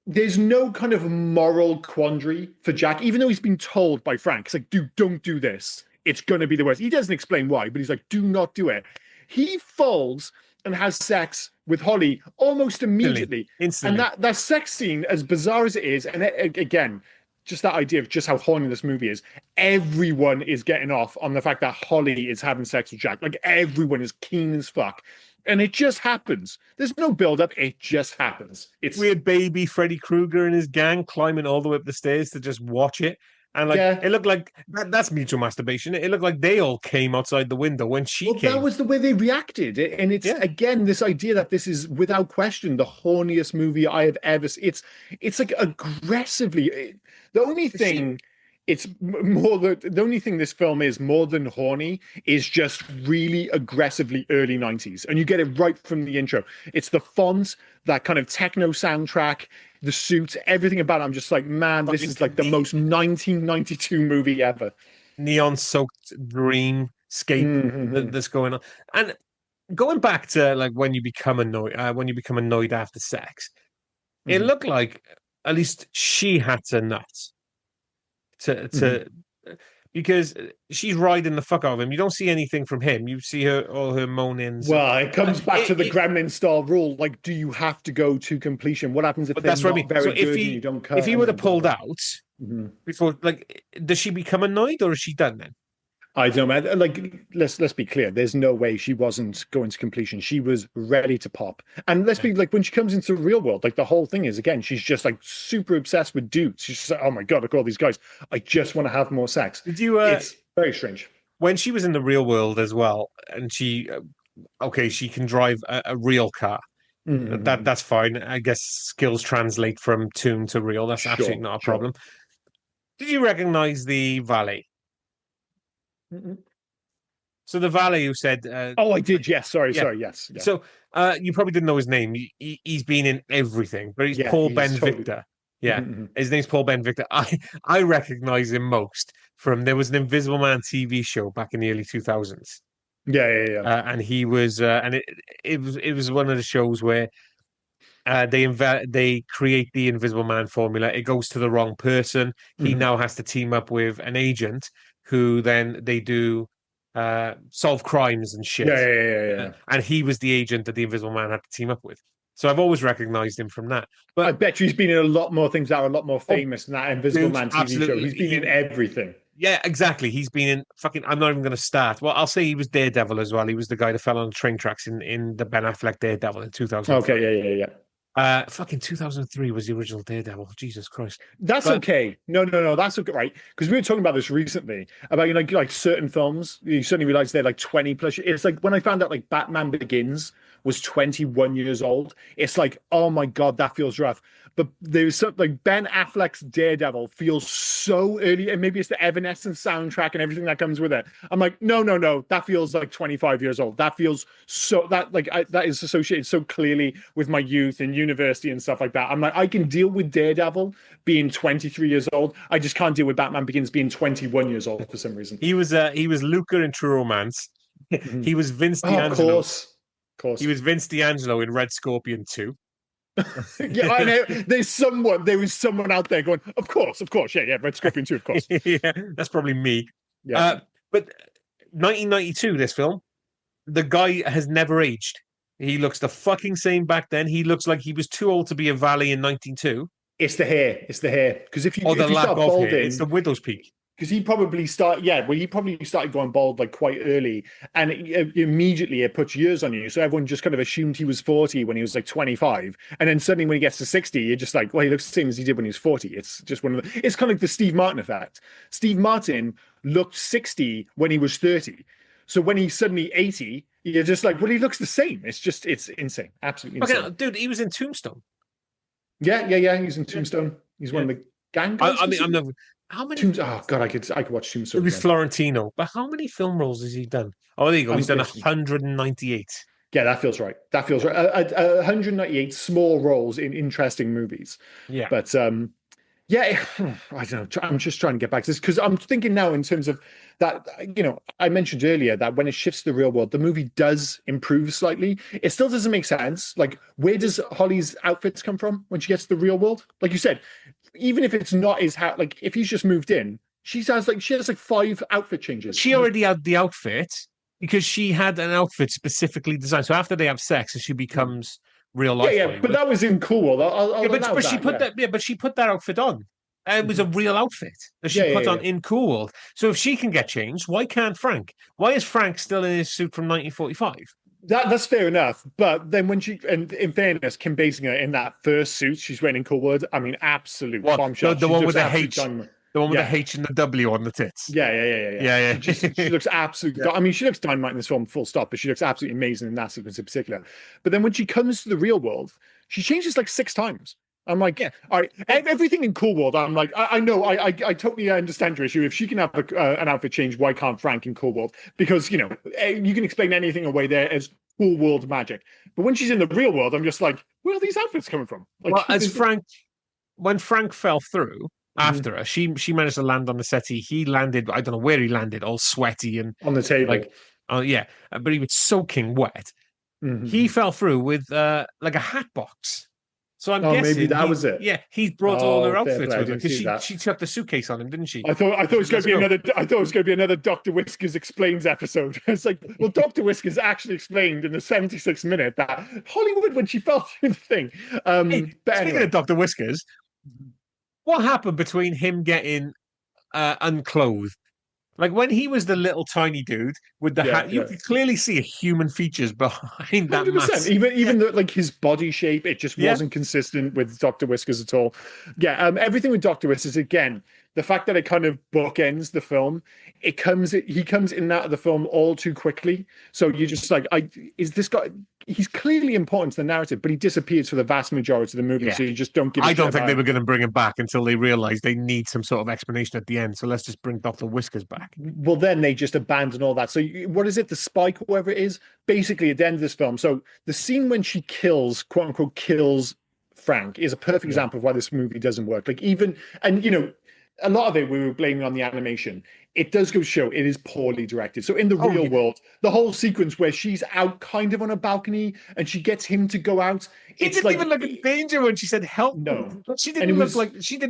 There's no kind of moral quandary for Jack, even though he's been told by Frank, it's like, dude, don't do this. It's going to be the worst. He doesn't explain why, but he's like, do not do it. He falls and has sex with Holly almost immediately. Instantly. And that sex scene, as bizarre as it is, and again, just that idea of just how horny this movie is, everyone is getting off on the fact that Holly is having sex with Jack. Like, everyone is keen as fuck. And it just happens. There's no build-up. It just happens. It's weird baby Freddy Krueger and his gang climbing all the way up the stairs to just watch it. And it looked like that's mutual masturbation. It looked like they all came outside the window when she came. That was the way they reacted. And it's again this idea that this is without question the horniest movie I have ever seen. It's like aggressively. The only thing the only thing this film is more than horny is just really aggressively early 90s. And you get it right from the intro. It's the font, that kind of techno soundtrack, the suit, everything about it. I'm just like, man, this is like the most 1992 movie ever. Neon-soaked dreamscape that's going on. And going back to like when you become annoyed after sex, it looked like at least she had to nut. Because she's riding the fuck out of him. You don't see anything from him. You see all her moanings. Well, it comes back to the Gremlin style rule. Like, do you have to go to completion? What happens if they're not very good and you don't cut? If he would have pulled out before, like, does she become annoyed or is she done then? I don't know, man. Like, let's be clear. There's no way she wasn't going to completion. She was ready to pop. And let's be like, when she comes into the real world, like the whole thing is, again, she's just like super obsessed with dudes. She's just like, oh my God, look at all these guys. I just want to have more sex. It's very strange. When she was in the real world as well, and she can drive a real car. That's fine. I guess skills translate from toon to real. That's absolutely not a problem. Did you recognize the valet? So the valet who said, I did. Yes. Sorry. Yes. Yeah. So you probably didn't know his name. He's been in everything, but he's Paul Ben Victor. Yeah. His name's Paul Ben Victor. I recognize him most from, there was an Invisible Man TV show back in the early 2000s. Yeah. And he was, and it was one of the shows where they create the Invisible Man formula. It goes to the wrong person. He now has to team up with an agent who then they do solve crimes and shit. Yeah. And he was the agent that the Invisible Man had to team up with. So I've always recognized him from that. But I bet you he's been in a lot more things that are a lot more famous than that Invisible Man TV show. He's been in everything. Yeah, exactly. He's been in fucking. I'm not even going to start. Well, I'll say he was Daredevil as well. He was the guy that fell on the train tracks in the Ben Affleck Daredevil in 2003. Okay, yeah. Fucking 2003 was the original Daredevil. Jesus Christ. That's But okay. No, that's okay, right? Because we were talking about this recently about like certain films. You suddenly realize they're like 20 plus. It's like when I found out like Batman Begins was 21 years old. It's like, oh my God, that feels rough. But there's something like Ben Affleck's Daredevil feels so early, and maybe it's the Evanescence soundtrack and everything that comes with it. I'm like, no, that feels like 25 years old. That feels so that is associated so clearly with my youth and university and stuff like that. I'm like, I can deal with Daredevil being 23 years old. I just can't deal with Batman Begins being 21 years old for some reason. he was Luca in True Romance. Mhm. He was Vince Oh, D'Angelo. of course. He was Vince D'Angelo in Red Scorpion 2. Yeah, I know. There was someone out there going, of course, yeah, Red Scorpion 2, of course. Yeah, that's probably me. Yeah. But 1992, this film, the guy has never aged. He looks the fucking same back then. He looks like he was too old to be a valet in 1992. It's the hair. It's the hair. Because if Or the you lack start of balding, hair. It's the widow's peak. because he probably started going bald like quite early, and immediately it puts years on you. So everyone just kind of assumed he was 40 when he was like 25, and then suddenly when he gets to 60, you're just like, well, he looks the same as he did when he was 40. It's just one of the. It's kind of like the Steve Martin effect. Steve Martin looked 60 when he was 30. So when he's suddenly 80, you're just like, well, he looks the same. It's insane, absolutely insane. Okay, dude, he was in Tombstone. Yeah. He's in Tombstone. He's one of the gang guys. I mean, I'm not. How many? Oh God, I could watch Tombstone. It was Florentino, but how many film roles has he done? Oh, there you go. He's done 198. Yeah, that feels right. 198 small roles in interesting movies. Yeah. But yeah, I don't know. I'm just trying to get back to this because I'm thinking now in terms of that, I mentioned earlier that when it shifts to the real world, the movie does improve slightly. It still doesn't make sense. Like, where does Holly's outfits come from when she gets to the real world? Like you said, even if it's not his house, like if he's just moved in, she has like 5 outfit changes. She already had the outfit because she had an outfit specifically designed. So after they have sex, she becomes real life. Yeah, but that was in Cool World. But she put that. Yeah, but she put that outfit on. It was a real outfit that she put on in Cool World. So if she can get changed, why can't Frank? Why is Frank still in his suit from 1945? That's fair enough. But then when and in fairness, Kim Basinger in that first suit she's wearing in Cool World, I mean, absolute bombshell. The one with the H. The one with the H and the W on the tits. Yeah. She looks absolutely. I mean, she looks dynamite in this film, full stop. But she looks absolutely amazing in that sequence in particular. But then when she comes to the real world, she changes like 6 times. I'm like, all right, everything in Cool World. I'm like, I know, I totally understand your issue. If she can have an outfit change, why can't Frank in Cool World? Because you can explain anything away there as Cool World magic. But when she's in the real world, I'm just like, where are these outfits coming from? Like, well, when Frank fell through after her, she managed to land on the settee. He landed, I don't know where he landed, all sweaty and on the table. Like, but he was soaking wet. Mm-hmm. He fell through with like a hat box. So I'm guessing maybe that was it. Yeah, he brought all her outfits with her because she took the suitcase on him, didn't she? I thought it was going to be another Dr. Whiskers Explains episode. It's like, well, Dr. Whiskers actually explained in the 76th minute that Holli Would, when she fell through the thing. Speaking of Dr. Whiskers, what happened between him getting unclothed? Like when he was the little tiny dude with the hat, you could clearly see human features behind that 100%. Mask. Even like his body shape, it just wasn't consistent with Dr. Whiskers at all. Yeah, everything with Dr. Whiskers, again, the fact that it kind of bookends the film, he comes in and out of the film all too quickly. So you're just like, is this guy? He's clearly important to the narrative, but he disappears for the vast majority of the movie. Yeah. So you just don't give. I don't think they were going to bring him back until they realized they need some sort of explanation at the end. So let's just bring Dr. Whiskers back. Well, then they just abandon all that. So what is it? The spike, or whatever it is, basically at the end of this film. So the scene when she quote unquote kills Frank is a perfect example of why this movie doesn't work. Like a lot of it we were blaming on the animation. It does go to show it is poorly directed. So in the real world, the whole sequence where she's out kind of on a balcony and she gets him to go out. He didn't even look in danger when she said help. No. She didn't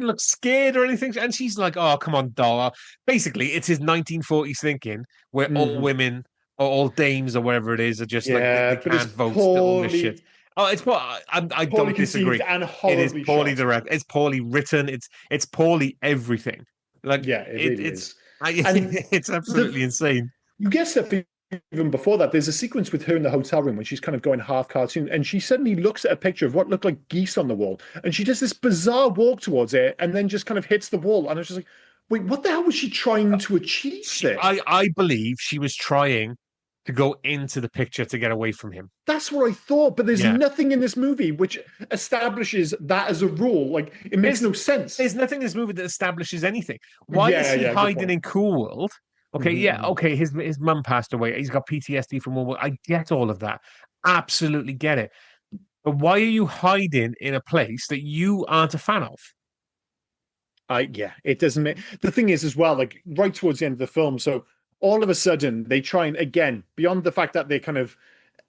look scared or anything. And she's like, oh, come on, doll. Basically, it's his 1940s thinking where all women or all dames or whatever it is are just like they can't vote, all this shit. Oh, it's I don't disagree. It is poorly directed. It's poorly written. It's poorly everything. Like it really is. And It's absolutely insane. you get stuff even before that. There's a sequence with her in the hotel room when she's kind of going half cartoon, and she suddenly looks at a picture of what looked like geese on the wall, and she does this bizarre walk towards it, and then just kind of hits the wall. And I was just like, wait, what the hell was she trying to achieve there? I believe she was trying to go into the picture to get away from him. That's what I thought, but there's Yeah. nothing in this movie which establishes that as a rule. Like, it makes no sense. There's nothing in this movie that establishes anything. Why is he hiding in Cool World? Okay, okay, his mum passed away. He's got PTSD from World War. I get all of that. Absolutely get it. But why are you hiding in a place that you aren't a fan of? It doesn't make the thing is as well, like right towards the end of the film. So all of a sudden they try and again, beyond the fact that they're kind of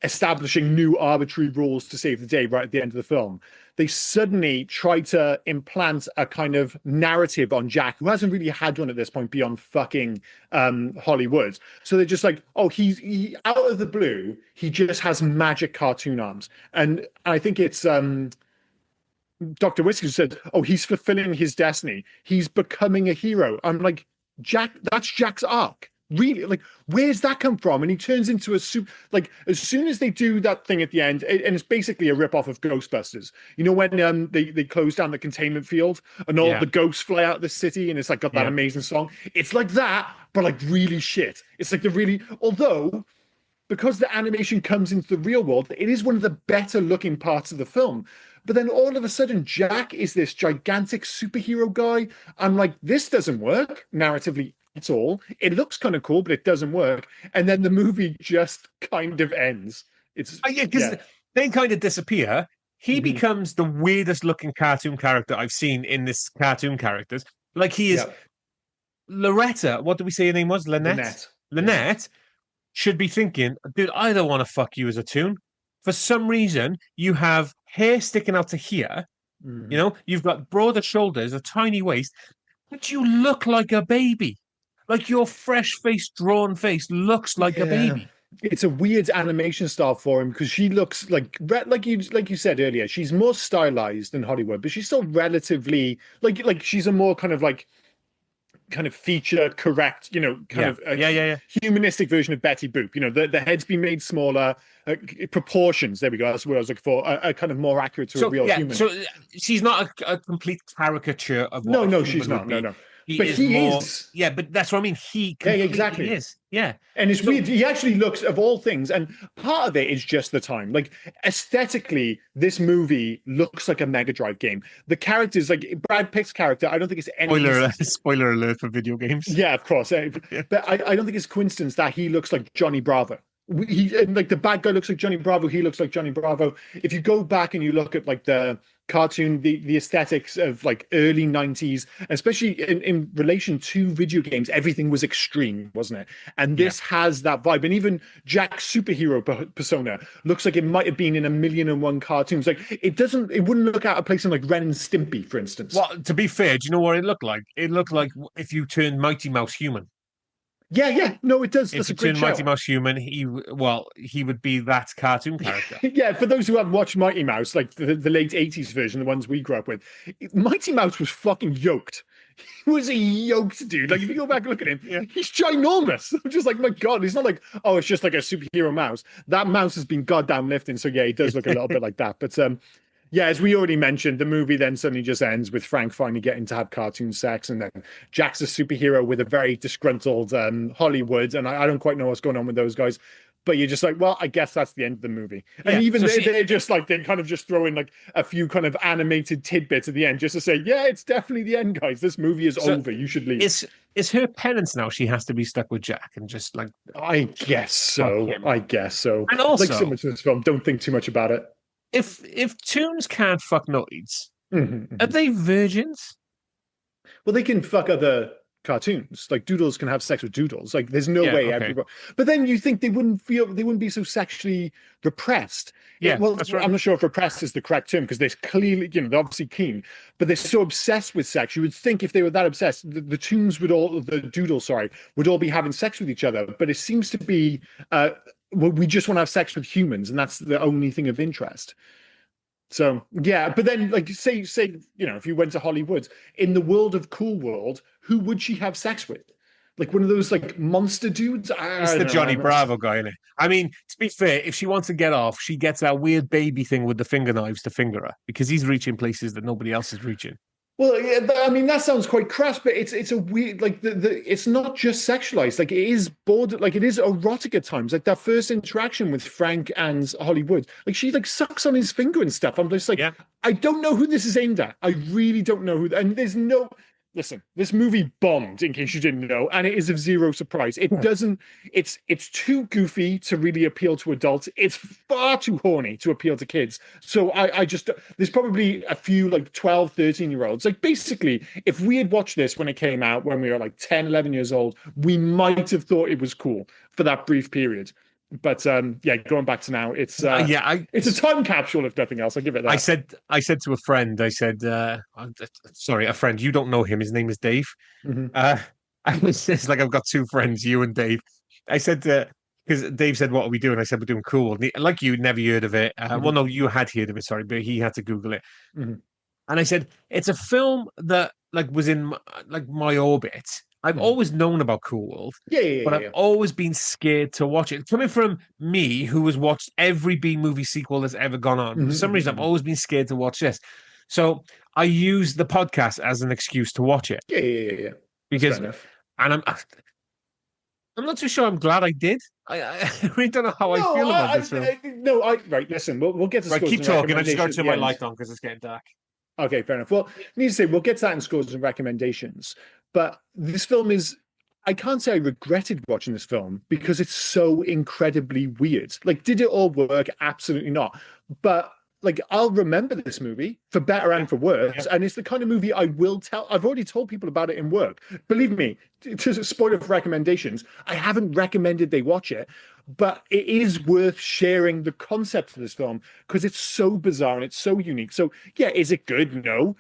establishing new arbitrary rules to save the day right at the end of the film, they suddenly try to implant a kind of narrative on Jack, who hasn't really had one at this point beyond fucking Holli Would. So they're just like, oh, he out of the blue, he just has magic cartoon arms. And I think it's Dr. Whiskey said, oh, he's fulfilling his destiny. He's becoming a hero. I'm like, Jack, that's Jack's arc. Really? Like, where's that come from? And he turns into a soup. Like, as soon as they do that thing at the end, and it's basically a rip-off of Ghostbusters. You know, when they close down the containment field and all the ghosts fly out of the city and it's like got that amazing song. It's like that, but like really shit. It's like although because the animation comes into the real world, it is one of the better looking parts of the film. But then all of a sudden, Jack is this gigantic superhero guy. I'm like, this doesn't work narratively at all. It looks kind of cool, but it doesn't work. And then the movie just kind of ends. Because they kind of disappear. He becomes the weirdest looking cartoon character I've seen in this cartoon characters. Like he is Loretta. What did we say her name was? Lynette. Lynette should be thinking, dude, I don't want to fuck you as a toon. For some reason, you have hair sticking out to here. You know, you've got broader shoulders, a tiny waist, but you look like a baby. Like your fresh-faced, drawn face looks like a baby. It's a weird animation style for him because she looks like you said earlier, she's more stylized than Holli Would, but she's still relatively like she's a more kind of feature correct, you know, humanistic version of Betty Boop. You know, the head's been made smaller, proportions. There we go. That's what I was looking for. A kind of more accurate to a real human. So she's not a complete caricature of what no, she's not. No. But he is. Yeah, but that's what I mean. He completely is. Yeah. And it's weird. He actually looks, of all things, and part of it is just the time. Like, aesthetically, this movie looks like a Mega Drive game. The characters, like Brad Pitt's character, I don't think it's any... Spoiler alert for video games. Yeah, of course. But I don't think it's coincidence that he looks like Johnny Bravo. Like the bad guy looks like Johnny Bravo. He looks like Johnny Bravo. If you go back and you look at like the cartoon, the aesthetics of like early 90s, especially in relation to video games, everything was extreme, wasn't it? And this has that vibe. And even Jack's superhero persona looks like it might have been in 1,000,001 cartoons. Like it wouldn't look out of place in like Ren and Stimpy, for instance. Well, to be fair, do you know what it looked like? It looked like if you turned Mighty Mouse human. Yeah. No, it does. If you turn Mighty Mouse human, he would be that cartoon character. Yeah, for those who haven't watched Mighty Mouse, like the late 80s version, the ones we grew up with, Mighty Mouse was fucking yoked. He was a yoked dude. Like, if you go back and look at him, he's ginormous. I'm just like, my God, he's not like, oh, it's just like a superhero mouse. That mouse has been goddamn lifting. So, yeah, he does look a little bit like that. But, yeah, as we already mentioned, the movie then suddenly just ends with Frank finally getting to have cartoon sex, and then Jack's a superhero with a very disgruntled Holli Would, and I don't quite know what's going on with those guys. But you're just like, well, I guess that's the end of the movie. And even they're just like, they kind of just throw in like a few kind of animated tidbits at the end just to say, yeah, it's definitely the end, guys. This movie is over. You should leave. Is her penance now she has to be stuck with Jack and just like... I guess so. And also... Like so much of this film, don't think too much about it. If toons can't fuck noids, are they virgins? Well, they can fuck other cartoons. Like Doodles can have sex with Doodles. Like there's no way everybody. But then you think they wouldn't be so sexually repressed. Yeah, well, that's right. I'm not sure if repressed is the correct term because they're clearly, they're obviously keen, but they're so obsessed with sex. You would think if they were that obsessed, the Doodles, would all be having sex with each other. But it seems to be, we just want to have sex with humans, and that's the only thing of interest. So yeah, but then like say if you went to Holli Would in the world of Cool World, who would she have sex with? like one of those like monster dudes. It's I the don't know, Johnny man. Bravo guy, isn't it? I mean, to be fair, if she wants to get off, she gets that weird baby thing with the finger knives to finger her because he's reaching places that nobody else is reaching. Well, yeah, I mean that sounds quite crass, but it's a weird like the it's not just sexualized. Like it is border, like it is erotic at times. Like that first interaction with Frank and Holly Would, like she like sucks on his finger and stuff. I'm just like, Yeah. I don't know who this is aimed at. I really don't know who. And there's no. Listen, this movie bombed, in case you didn't know, and it is of zero surprise. It doesn't, it's too goofy to really appeal to adults. It's far too horny to appeal to kids. So I just, there's probably a few like 12, 13-year-olds. Like basically, if we had watched this when it came out, when we were like 10, 11 years old, we might have thought it was cool for that brief period. But yeah, going back to now, it's it's a time capsule if nothing else. I'll give it that. I said to a friend, I said, sorry, a friend. You don't know him. His name is Dave. Mhm. I was just like, I've got two friends, you and Dave. I said because Dave said, "What are we doing?" I said, "We're doing Cool." And like you, never heard of it. Well, no, you had heard of it. Sorry, but he had to Google it. Mhm. And I said, "It's a film that like was in like my orbit. I've always known about Cool World." Yeah. But I've always been scared to watch it. Coming from me, who has watched every B movie sequel that's ever gone on, for some reason, I've always been scared to watch this. So I use the podcast as an excuse to watch it Yeah. That's because, fair enough. and I'm not too sure. I'm glad I did. I really don't know how I feel about this film. Right. Listen, we'll get to Right, scores keep and talking. I just got to recommendations turn at my the light end. on because it's getting dark. Okay, fair enough. Well, I need to say we'll get to that in scores and recommendations. But this film is, I can't say I regretted watching this film because it's so incredibly weird. Like, did it all work? Absolutely not. But like, I'll remember this movie for better and for worse. Yeah. And it's the kind of movie I will tell. I've already told people about it in work. Believe me, to spoil for recommendations, I haven't recommended they watch it. But it is worth sharing the concept of this film because it's so bizarre and it's so unique. So, yeah, is it good? No.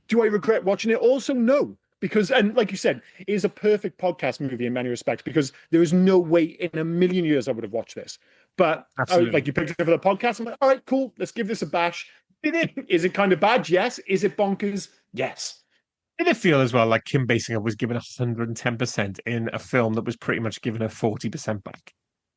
Do I regret watching it? Also, no. Because, and like you said, it is a perfect podcast movie in many respects because there is no way in a million years I would have watched this. But like you picked it up for the podcast. I'm like, all right, cool. Let's give this a bash. Is it kind of bad? Yes. Is it bonkers? Yes. Did it feel as well like Kim Basinger was given 110% in a film that was pretty much given her 40% back?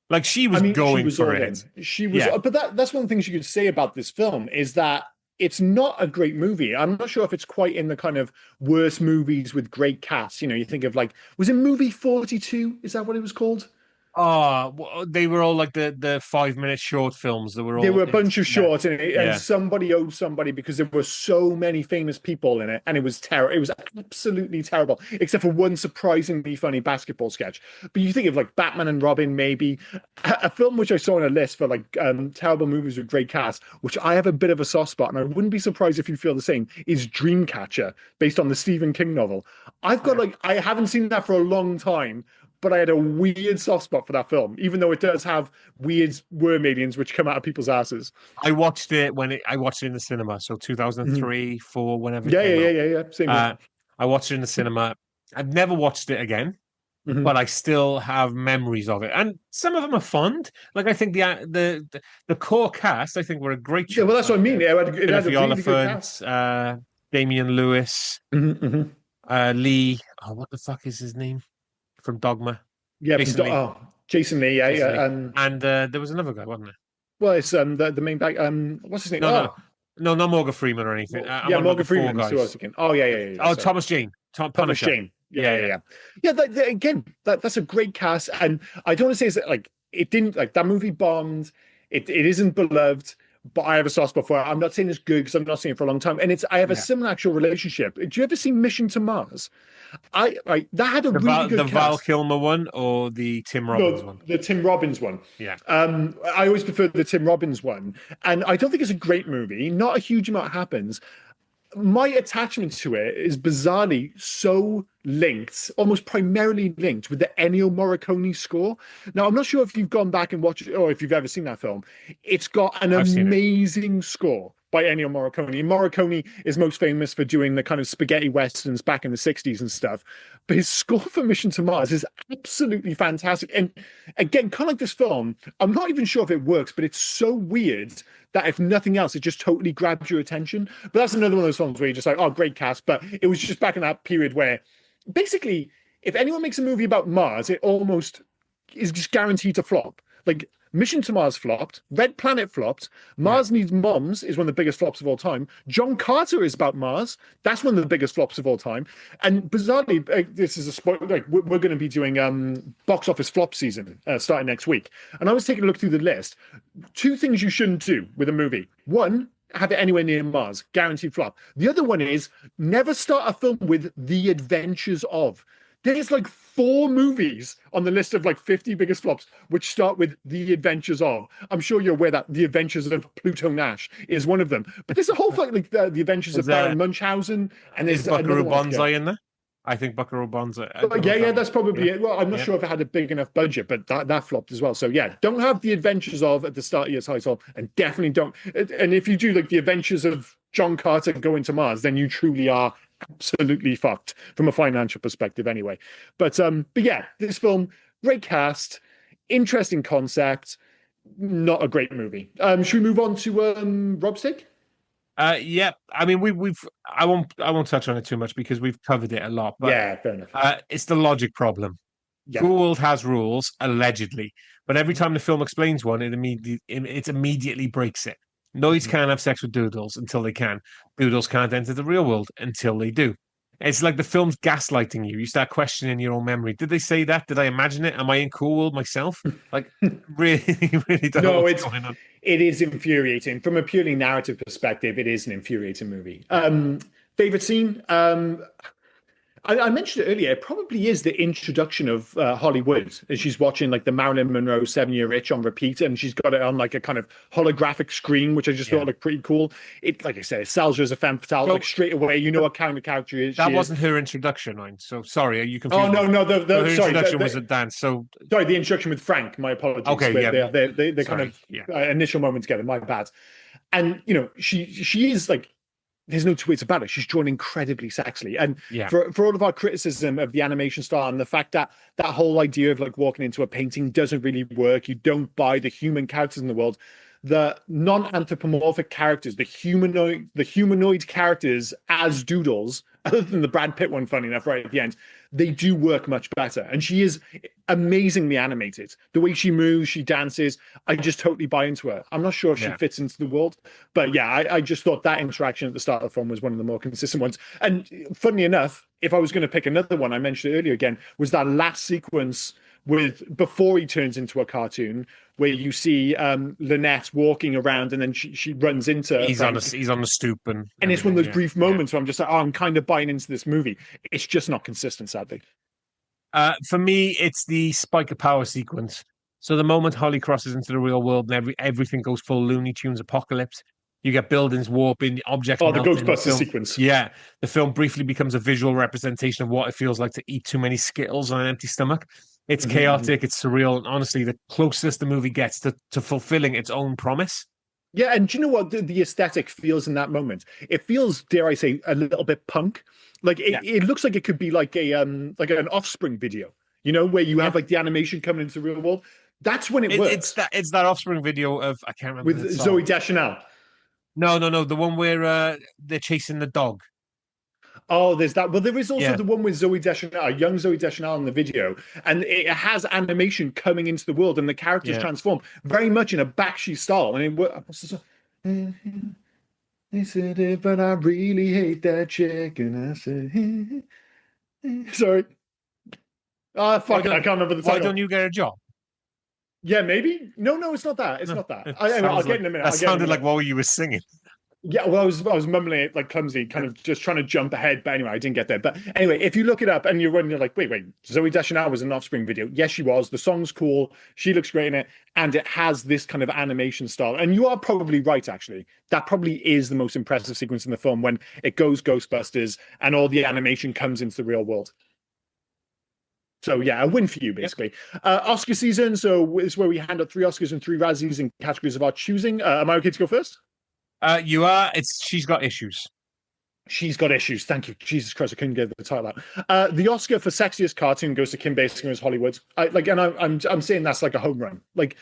Like she was going she was for all it. in. She was, but that's one of the things you could say about this film is that it's not a great movie. I'm not sure if it's quite in the kind of worst movies with great casts. You know, you think of like, was it movie 42? Is that what it was called? Oh, they were all like the 5-minute short films that were all. There were a bunch of shorts in it, and Yeah. somebody owed somebody because there were so many famous people in it, and it was terrible. It was absolutely terrible, except for one surprisingly funny basketball sketch. But you think of like Batman and Robin, maybe a film which I saw on a list for like terrible movies with great cast, which I have a bit of a soft spot, and I wouldn't be surprised if you feel the same. Is Dreamcatcher, based on the Stephen King novel? I've got like I haven't seen that for a long time. But I had a weird soft spot for that film, even though it does have weird worm aliens which come out of people's asses. I watched it I watched it in the cinema, so 2003, 4, whenever it came out. Yeah. Same here. I watched it in the cinema. I've never watched it again, but I still have memories of it, and some of them are fond. Like I think the core cast, I think, were a great choice. Yeah, well, that's what I mean. It had a really good cast. Damian Lewis, Lee. Oh, what the fuck is his name? From Dogma. Yeah, Jason Lee. Yeah, Jason yeah. Lee. And there was another guy, wasn't there? Well, it's the main back. What's his name? No, not Morgan Freeman or anything. Morgan Freeman. Who I was thinking. Oh, yeah. Oh, Thomas Jane. Thomas Jane. Yeah. Again, that's a great cast, and I don't want to say it's like it didn't like that movie bombed. It isn't beloved. But I have a soft spot for it. I'm not saying it's good because I'm not seeing it for a long time. And I have a similar actual relationship. Did you ever see Mission to Mars? That had a really good cast. Val Kilmer one or the Tim Robbins one? The Tim Robbins one. Yeah. I always prefer the Tim Robbins one. And I don't think it's a great movie. Not a huge amount happens. My attachment to it is bizarrely so linked, almost primarily linked with the Ennio Morricone score. Now, I'm not sure if you've gone back and watched it or if you've ever seen that film. It's got an amazing score by Ennio Morricone. And Morricone is most famous for doing the kind of spaghetti westerns back in the 60s and stuff. But his score for Mission to Mars is absolutely fantastic. And again, kind of like this film, I'm not even sure if it works, but it's so weird that if nothing else, it just totally grabs your attention. But that's another one of those films where you're just like, oh, great cast. But it was just back in that period where basically if anyone makes a movie about Mars, it almost is just guaranteed to flop. Like Mission to Mars flopped, Red Planet flopped, Mars Needs Moms is one of the biggest flops of all time. John Carter is about Mars. That's one of the biggest flops of all time. And bizarrely, this is a spoiler. Like we're going to be doing box office flop season starting next week. And I was taking a look through the list. Two things you shouldn't do with a movie. One, have it anywhere near Mars, guaranteed flop. The other one is never start a film with The Adventures of. There's like 4 movies on the list of like 50 biggest flops, which start with The Adventures of. I'm sure you're aware that The Adventures of Pluto Nash is one of them. But there's a whole like the Adventures of Baron Munchausen, and there's Buckaroo Banzai in there. I think Buckaroo Banzai. Yeah, that's probably it. Well, I'm not sure if it had a big enough budget, but that flopped as well. So yeah, don't have The Adventures of at the start of your title, and definitely don't. And if you do like The Adventures of John Carter going to Mars, then you truly are absolutely fucked from a financial perspective anyway. But yeah, this film, great cast, interesting concept, not a great movie. Should we move on to Rob's take? Yeah, I mean I won't touch on it too much because we've covered it a lot. But, yeah, fair enough. It's the logic problem. Yeah. Cool World has rules, allegedly, but every time the film explains one, it immediately breaks it. Noids can't have sex with doodles until they can. Doodles can't enter the real world until they do. It's like the film's gaslighting you. You start questioning your own memory. Did they say that? Did I imagine it? Am I in Cool World myself? Like, really don't know what's going on. It is infuriating. From a purely narrative perspective, it is an infuriating movie. Favorite scene? I mentioned it earlier. It probably is the introduction of Holli Would as she's watching like the Marilyn Monroe 7-Year Itch on repeat, and she's got it on like a kind of holographic screen, which I just thought looked pretty cool. It, like I said, it sells her as a femme fatale. Like straight away, you know what kind of character is. That wasn't her introduction, line. So sorry, are you confused? Oh no, her introduction was a dance. So sorry, the introduction with Frank. My apologies. Okay, they kind of initial moment together. My bad. And you know, she is like. There's no two ways about it. She's drawn incredibly sexily. And for all of our criticism of the animation style and the fact that that whole idea of like walking into a painting doesn't really work, you don't buy the human characters in the world, the non-anthropomorphic characters, the humanoid characters as doodles, other than the Brad Pitt one, funny enough, right at the end, they do work much better. And she is amazingly animated. The way she moves, she dances, I just totally buy into her. I'm not sure if she fits into the world, but yeah, I just thought that interaction at the start of the film was one of the more consistent ones. And funnily enough, if I was going to pick another one, I mentioned it earlier again, was that last sequence with before he turns into a cartoon, where you see Lynette walking around and then she runs into he's on the stoop and it's one of those brief moments where I'm just like, oh, I'm kind of buying into this movie. It's just not consistent, sadly. For me, it's the spike of power sequence. So the moment Holly crosses into the real world and everything goes full Looney Tunes apocalypse, you get buildings warping, objects. Oh, the Ghostbusters sequence. Yeah, the film briefly becomes a visual representation of what it feels like to eat too many Skittles on an empty stomach. It's chaotic, it's surreal, and honestly, the closest the movie gets to fulfilling its own promise. Yeah, and do you know what the aesthetic feels in that moment? It feels, dare I say, a little bit punk. Like it looks like it could be like an Offspring video, you know, where you have like the animation coming into the real world. That's when it works. It's that Offspring video of, I can't remember, with Zooey Deschanel. No, the one where they're chasing the dog. Oh, there's that. Well, there is also the one with Zooey Deschanel, young Zooey Deschanel in the video, and it has animation coming into the world, and the characters transform very much in a Bakshi style. I mean, they said it, but I really hate that chick, and I said, sorry. Oh, fuck it, I can't remember the title. Why don't you get a job? Yeah, maybe. No, it's not that. It's not that. I'll get in a minute. That sounded like what you were singing. Yeah, well, I was mumbling it like clumsy, kind of just trying to jump ahead. But anyway, I didn't get there. But anyway, if you look it up and you're like, wait, Zooey Deschanel was an Offspring video. Yes, she was. The song's cool. She looks great in it. And it has this kind of animation style. And you are probably right, actually. That probably is the most impressive sequence in the film when it goes Ghostbusters and all the animation comes into the real world. So yeah, a win for you, basically. Oscar season. So it's where we hand out 3 Oscars and 3 Razzies in categories of our choosing. Am I okay to go first? You are. She's got issues. She's got issues. Thank you. Jesus Christ, I couldn't get the title out. The Oscar for sexiest cartoon goes to Kim Basinger as Holli Would. I'm saying that's like a home run. Like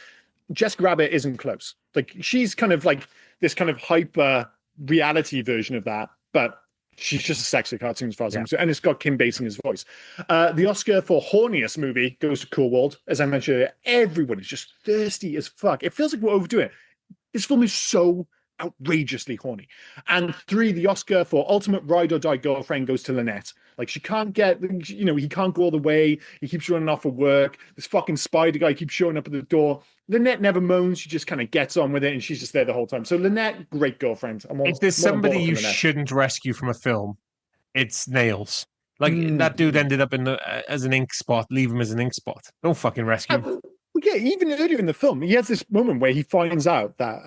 Jessica Rabbit isn't close. Like she's kind of like this kind of hyper reality version of that, but She's just a sexy cartoon as far as Yeah. I'm concerned. And it's got Kim Basinger's voice. The Oscar for horniest movie goes to Cool World. As I mentioned earlier, everyone is just thirsty as fuck. It feels like we're overdoing it. This film is so outrageously horny. And 3, the Oscar for ultimate ride or die girlfriend goes to Lynette. Like, she can't get, he can't go all the way. He keeps running off for work. This fucking spider guy keeps showing up at the door. Lynette never moans. She just kind of gets on with it, and she's just there the whole time. So Lynette, great girlfriend. If there's somebody you shouldn't rescue from a film, it's Nails. Like, that dude ended up as an ink spot. Leave him as an ink spot. Don't fucking rescue him. Yeah, even earlier in the film, he has this moment where he finds out that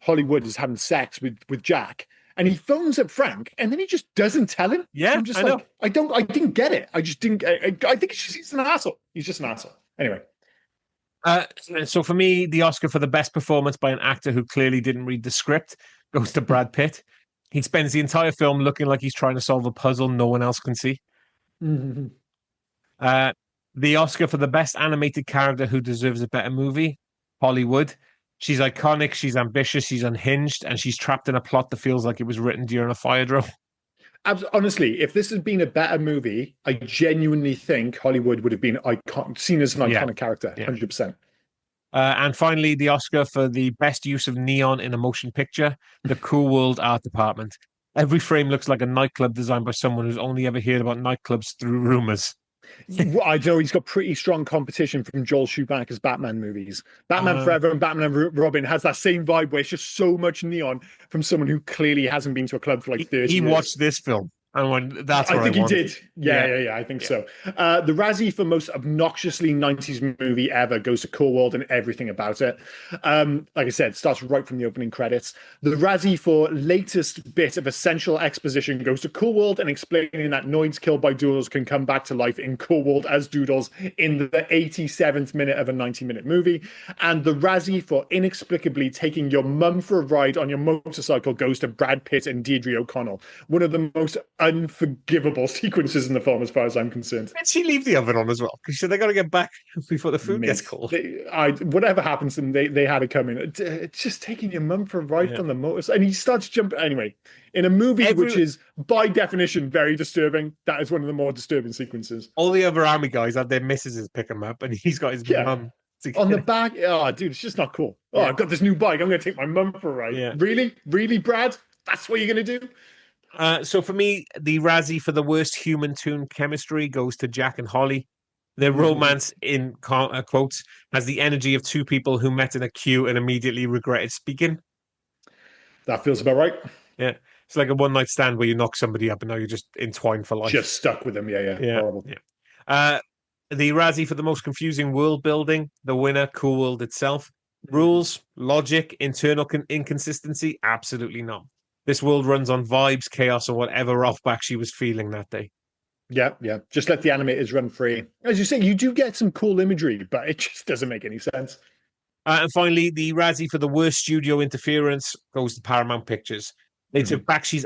Holli Would is having sex with Jack, and he phones up Frank, and then he just doesn't tell him. Yeah, I'm just know. I didn't get it. I just didn't. I think he's an asshole. He's just an asshole. Anyway. So for me, the Oscar for the best performance by an actor who clearly didn't read the script goes to Brad Pitt. He spends the entire film looking like he's trying to solve a puzzle no one else can see. Mm-hmm. The Oscar for the best animated character who deserves a better movie, Holli Would. She's iconic, she's ambitious, she's unhinged, and she's trapped in a plot that feels like it was written during a fire drill. Honestly, if this had been a better movie, I genuinely think Holli Would have been seen as an iconic character, 100%. And finally, the Oscar for the best use of neon in a motion picture, the Cool World Art Department. Every frame looks like a nightclub designed by someone who's only ever heard about nightclubs through rumors. I know he's got pretty strong competition from Joel Schumacher's Batman movies. Batman Forever and Batman and Robin has that same vibe where it's just so much neon from someone who clearly hasn't been to a club for like 30 years. He watched this film. And that's what I think he did. Yeah, I think so. The Razzie for most obnoxiously 90s movie ever goes to Cool World and everything about it. Like I said, starts right from the opening credits. The Razzie for latest bit of essential exposition goes to Cool World and explaining that Noids killed by Doodles can come back to life in Cool World as Doodles in the 87th minute of a 90-minute movie. And the Razzie for inexplicably taking your mum for a ride on your motorcycle goes to Brad Pitt and Deirdre O'Connell. One of the most unforgivable sequences in the film, as far as I'm concerned. Did she leave the oven on as well? Because they got to get back before the food gets cold. Whatever happens to them, they had it coming. It's just taking your mum for a ride on the motor, and he starts jumping. Anyway, in a movie which is by definition very disturbing, that is one of the more disturbing sequences. All the other army guys have their missuses pick him up, and he's got his mum on the back. Oh, dude, it's just not cool. Oh, I've got this new bike. I'm going to take my mum for a ride. Yeah. Really, Brad? That's what you're going to do? So for me, the Razzie for the worst human tune chemistry goes to Jack and Holly. Their romance, in quotes, has the energy of two people who met in a queue and immediately regretted speaking. That feels about right. Yeah. It's like a one-night stand where you knock somebody up and now you're just entwined for life. Just stuck with them. Yeah. Horrible. Yeah. The Razzie for the most confusing world building, the winner, Cool World itself. Rules, logic, internal inconsistency, absolutely none. This world runs on vibes, chaos, or whatever Ralph Bakshi was feeling that day. Yeah. Just let the animators run free. As you say, you do get some cool imagery, but it just doesn't make any sense. And finally, the Razzie for the worst studio interference goes to Paramount Pictures. They took Bakshi's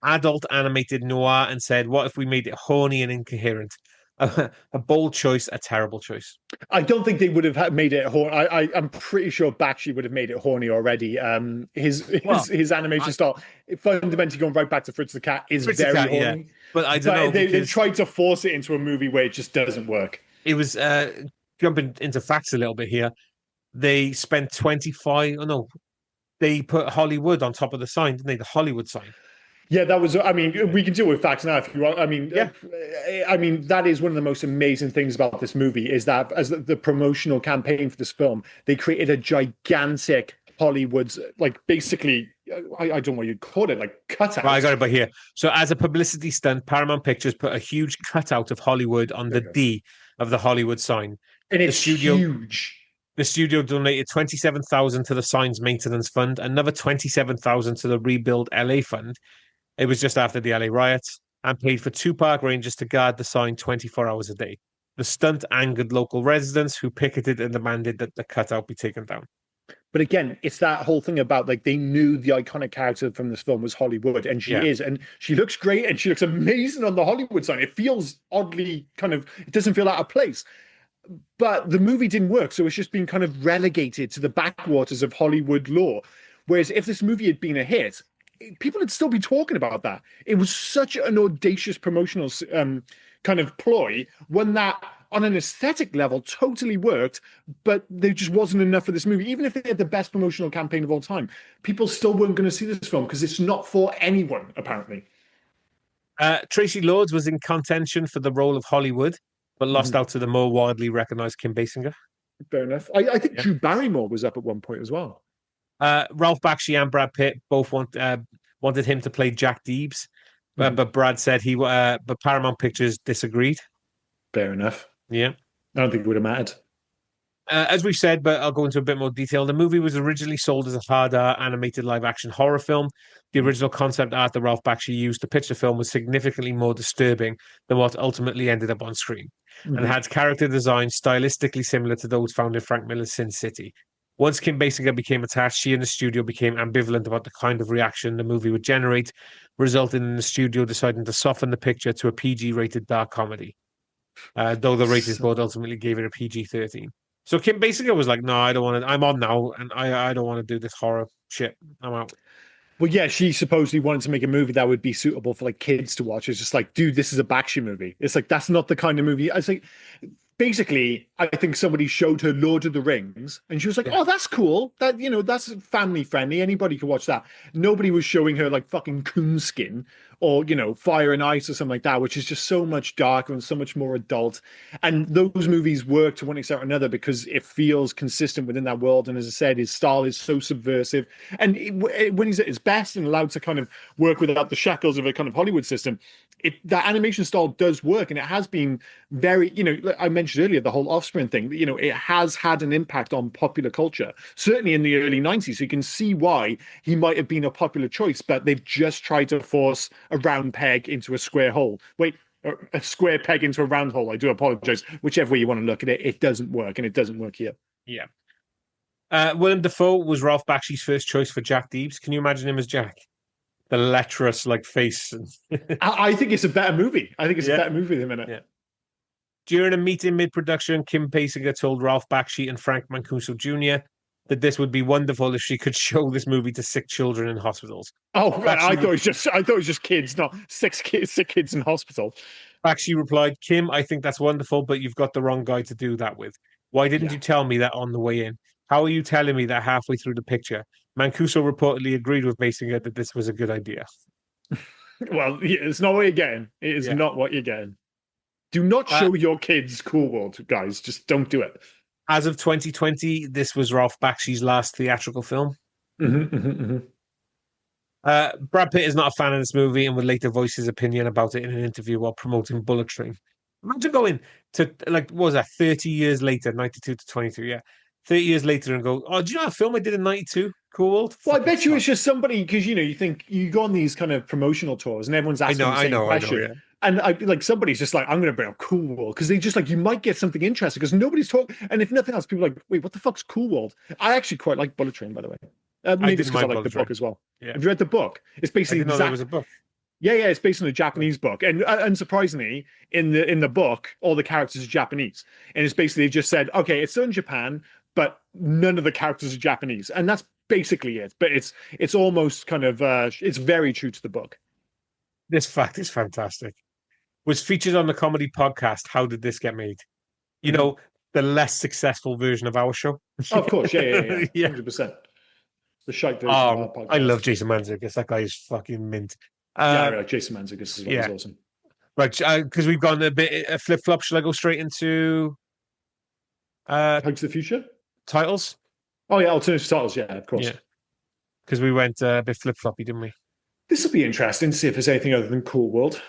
adult animated noir and said, what if we made it horny and incoherent? A bold choice, a terrible choice. I don't think they would have made it horny. I'm pretty sure Bakshi would have made it horny already. His animation style, fundamentally going right back to Fritz the Cat, is very horny. Yeah. But I don't know. They tried to force it into a movie where it just doesn't work. It was, jumping into facts a little bit here, they spent they put Holli Would on top of the sign, didn't they? The Hollywood sign. Yeah, that was. I mean, we can deal with facts now if you want. I mean, that is one of the most amazing things about this movie is that as the promotional campaign for this film, they created a gigantic Holli Wood's, like basically, I don't know what you'd call it, like cutout. Right, I got it by here. So, as a publicity stunt, Paramount Pictures put a huge cutout of Holli Would on the D of the Hollywood sign, and it's huge. The studio donated $27,000 to the sign's maintenance fund, another $27,000 to the Rebuild LA fund. It was just after the LA riots, and paid for 2 park rangers to guard the sign 24 hours a day. The stunt angered local residents who picketed and demanded that the cutout be taken down. But again, it's that whole thing about like they knew the iconic character from this film was Holli Would, and she is, and she looks great, and she looks amazing on the Hollywood sign. It feels oddly it doesn't feel out of place. But the movie didn't work, so it's just been kind of relegated to the backwaters of Hollywood lore. Whereas if this movie had been a hit, people would still be talking about that. It was such an audacious promotional kind of ploy, one that on an aesthetic level totally worked, but there just wasn't enough for this movie. Even if they had the best promotional campaign of all time, people still weren't going to see this film because it's not for anyone, apparently. Tracy Lords was in contention for the role of Holli Would, but lost out to the more widely recognized Kim Basinger. Fair enough. I think Drew Barrymore was up at one point as well. Ralph Bakshi and Brad Pitt both wanted him to play Jack Deebs, but Brad said but Paramount Pictures disagreed. Fair enough. Yeah. I don't think it would have mattered. As we've said, but I'll go into a bit more detail. The movie was originally sold as a hard animated live action horror film. The original concept art that Ralph Bakshi used to pitch the film was significantly more disturbing than what ultimately ended up on screen, and had character designs stylistically similar to those found in Frank Miller's Sin City. Once Kim Basinger became attached, she and the studio became ambivalent about the kind of reaction the movie would generate, resulting in the studio deciding to soften the picture to a PG-rated dark comedy. Though the ratings board ultimately gave it a PG-13. So Kim Basinger was like, "No, I don't want to. I'm on now, and I don't want to do this horror shit. I'm out." Well, yeah, she supposedly wanted to make a movie that would be suitable for like kids to watch. It's just like, dude, this is a Bakshi movie. It's like that's not the kind of movie. I was like, basically, I think somebody showed her Lord of the Rings, and she was like, "Oh, that's cool. That that's family friendly. Anybody can watch that." Nobody was showing her like fucking Coonskin or Fire and Ice or something like that, which is just so much darker and so much more adult. And those movies work to one extent or another because it feels consistent within that world. And as I said, his style is so subversive. And when he's at his best and allowed to kind of work without the shackles of a kind of Hollywood system, that animation style does work. And it has been very, I mentioned earlier, the whole Offspring thing, it has had an impact on popular culture, certainly in the early 90s. So you can see why he might have been a popular choice, but they've just tried to force a round peg into a square hole. Wait, a square peg into a round hole. I do apologize. Whichever way you want to look at it, it doesn't work, and it doesn't work here. Yeah. Willem Dafoe was Ralph Bakshi's first choice for Jack Deebs. Can you imagine him as Jack? The lecherous face. I think it's a better movie. I think it's a better movie than that. Yeah. During a meeting mid-production, Kim Basinger told Ralph Bakshi and Frank Mancuso Jr. that this would be wonderful if she could show this movie to sick children in hospitals. Oh, I thought it was just kids, not sick kids in hospital. Bakshi replied, "Kim, I think that's wonderful, but you've got the wrong guy to do that with. Why didn't you tell me that on the way in? How are you telling me that halfway through the picture?" Mancuso reportedly agreed with Basinger that this was a good idea. Well, it's not what you're getting. It is not what you're getting. Do not show your kids Cool World, guys. Just don't do it. As of 2020, this was Ralph Bakshi's last theatrical film. Brad Pitt is not a fan of this movie and would later voice his opinion about it in an interview while promoting Bullet Train. Imagine going to, what was that, 30 years later, 92 to 23, 30 years later and go, "Oh, do you know a film I did in 92? Cool. Well, I bet you it's just somebody, because, you think you go on these kind of promotional tours and everyone's asking the same question. And somebody's just like, "I'm going to bring up Cool World," because they just you might get something interesting because nobody's talking. And if nothing else, people are like, "Wait, what the fuck's Cool World?" I actually quite like Bullet Train, by the way. Maybe it's because I like the book as well. Yeah. Have you read the book? It's basically there was a book. Yeah, it's based on a Japanese book, and unsurprisingly, in the book, all the characters are Japanese, and it's basically just said, "Okay, it's in Japan, but none of the characters are Japanese," and that's basically it. But it's almost kind of it's very true to the book. This fact is fantastic. Was featured on the comedy podcast How Did This Get Made? The less successful version of our show. Oh, of course, yeah, 100%. The shite version of our podcast. I love Jason Mantzoukas. That guy is fucking mint. I like Jason Mantzoukas as well. He's awesome. Right, because we've gone a flip-flop. Shall I go straight into Hug to the Future? Titles? Oh, yeah, alternative titles, yeah, of course. Yeah. Because we went a bit flip-floppy, didn't we? This will be interesting to see if there's anything other than Cool World.